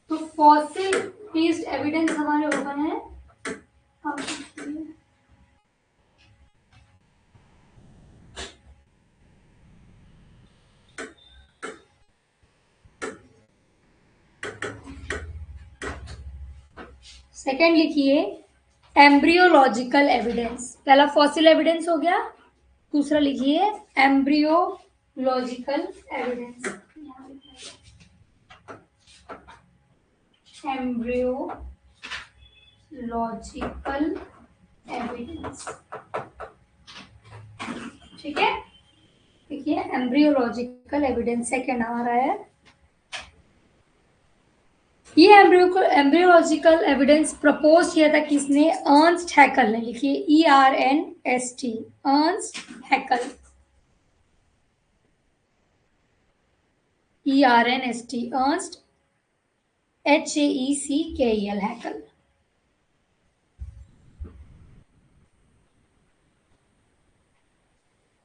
तो फॉसिल बेस्ड एविडेंस हमारे ओपन है. सेकेंड लिखिए एम्ब्रियोलॉजिकल एविडेंस. पहला फॉसिल एविडेंस हो गया. दूसरा लिखिए एम्ब्रियोलॉजिकल एविडेंस. Embryological evidence. ठीक है. देखिए एम्ब्रियोलॉजिकल एविडेंस सेकेंड हमारा है. ये एम्ब्रियोलॉजिकल एविडेंस प्रपोज किया था किसने? अर्नस्ट हैकल ने. लिखिए ERNST, Ernst Haeckel. ERNST, Ernst HAECKEL, Haeckel.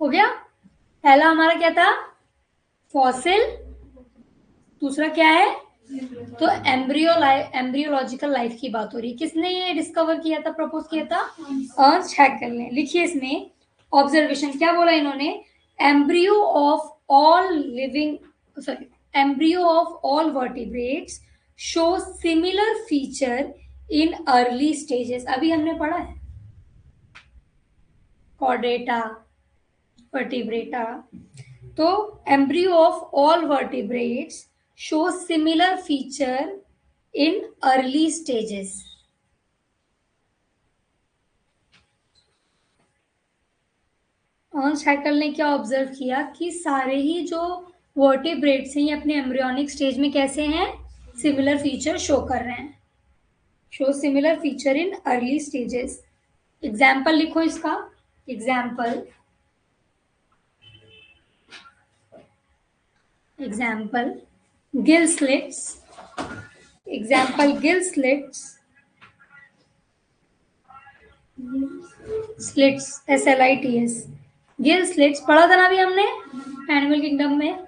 हो गया. पहला हमारा क्या था? फॉसिल. दूसरा क्या है? तो एम्ब्रियोलॉजिकल लाइफ की बात हो रही है। किसने ये डिस्कवर किया था, प्रपोज किया था? अर्नस्ट हैकेल ने। लिखिए इसमें ऑब्जर्वेशन क्या बोला इन्होंने, embryo of all living sorry embryo of all vertebrates show similar feature in early stages. अभी हमने पढ़ा है कॉर्डेटा, वर्टिब्रेटा। तो embryo of all vertebrates show similar feature in early stages. Ernst Hückel ने क्या ऑब्जर्व किया कि सारे ही जो वर्टिब्रेट्स हैं ये अपने एम्ब्रियोनिक स्टेज में कैसे हैं, सिमिलर फीचर शो कर रहे हैं, show similar feature in early stages. Example लिखो इसका, example gill slits, example gill slits, slits SLITS, gill slits पढ़ा था ना अभी हमने एनिमल किंगडम में।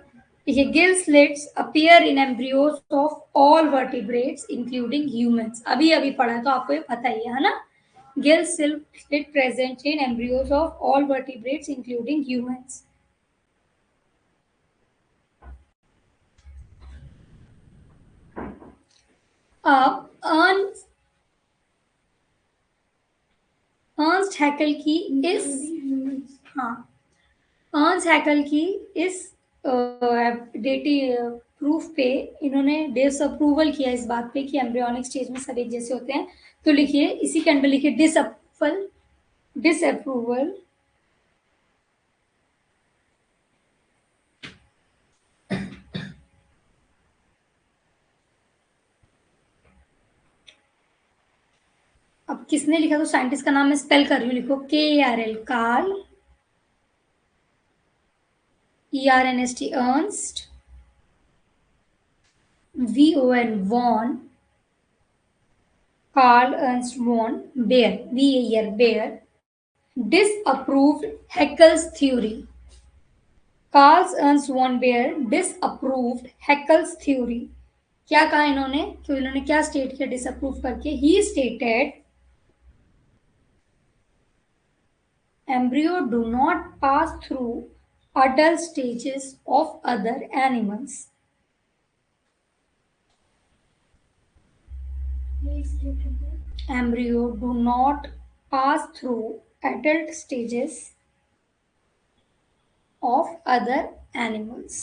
देखिए gill slits appear in embryos of all vertebrates including humans. अभी अभी पढ़ा तो आपको ये पता ही है ना। Gill slit present in embryos of all vertebrates including humans. अब अर्नस्ट हैकेल की इस अर्नस्ट हैकेल की इस डेटी प्रूफ पे इन्होंने डिसअप्रूवल किया इस बात पे कि एम्ब्रियोनिक स्टेज में सब एक जैसे होते हैं। तो लिखिए इसी के अंदर लिखिए डिसअप्रूवल अब किसने लिखा, तो साइंटिस्ट का नाम मैं स्पेल कर रही हूँ, लिखो KARL Karl, ERNST Ernst, VON von, Karl Ernst von, Baer VAR Baer, disapproved Haeckel's theory. Karl Ernst von Baer disapproved Haeckel's theory. क्या कहा इन्होंने, तो इन्होंने क्या स्टेट किया डिसअप्रूव करके, ही stated embryo do not pass through adult stages of other animals. Embryo do not pass through adult stages of other animals.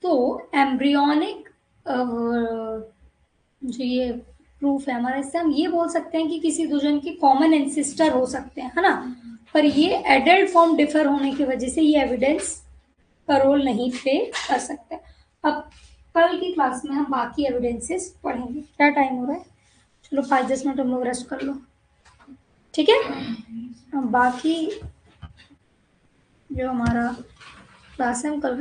तो embryonic जो ये प्रूफ है हमारा, इससे हम ये बोल सकते हैं कि किसी दो जन के कॉमन एंसिस्टर हो सकते हैं, है ना। पर ये एडल्ट फॉर्म डिफर होने की वजह से ये एविडेंस का रोल नहीं प्ले कर सकते। अब कल की क्लास में हम बाकी एविडेंसेस पढ़ेंगे। क्या टाइम हो रहा है, चलो 5-10 मिनट हम लोग रेस्ट कर लो, ठीक है। अब बाकी जो हमारा क्लास है हम कल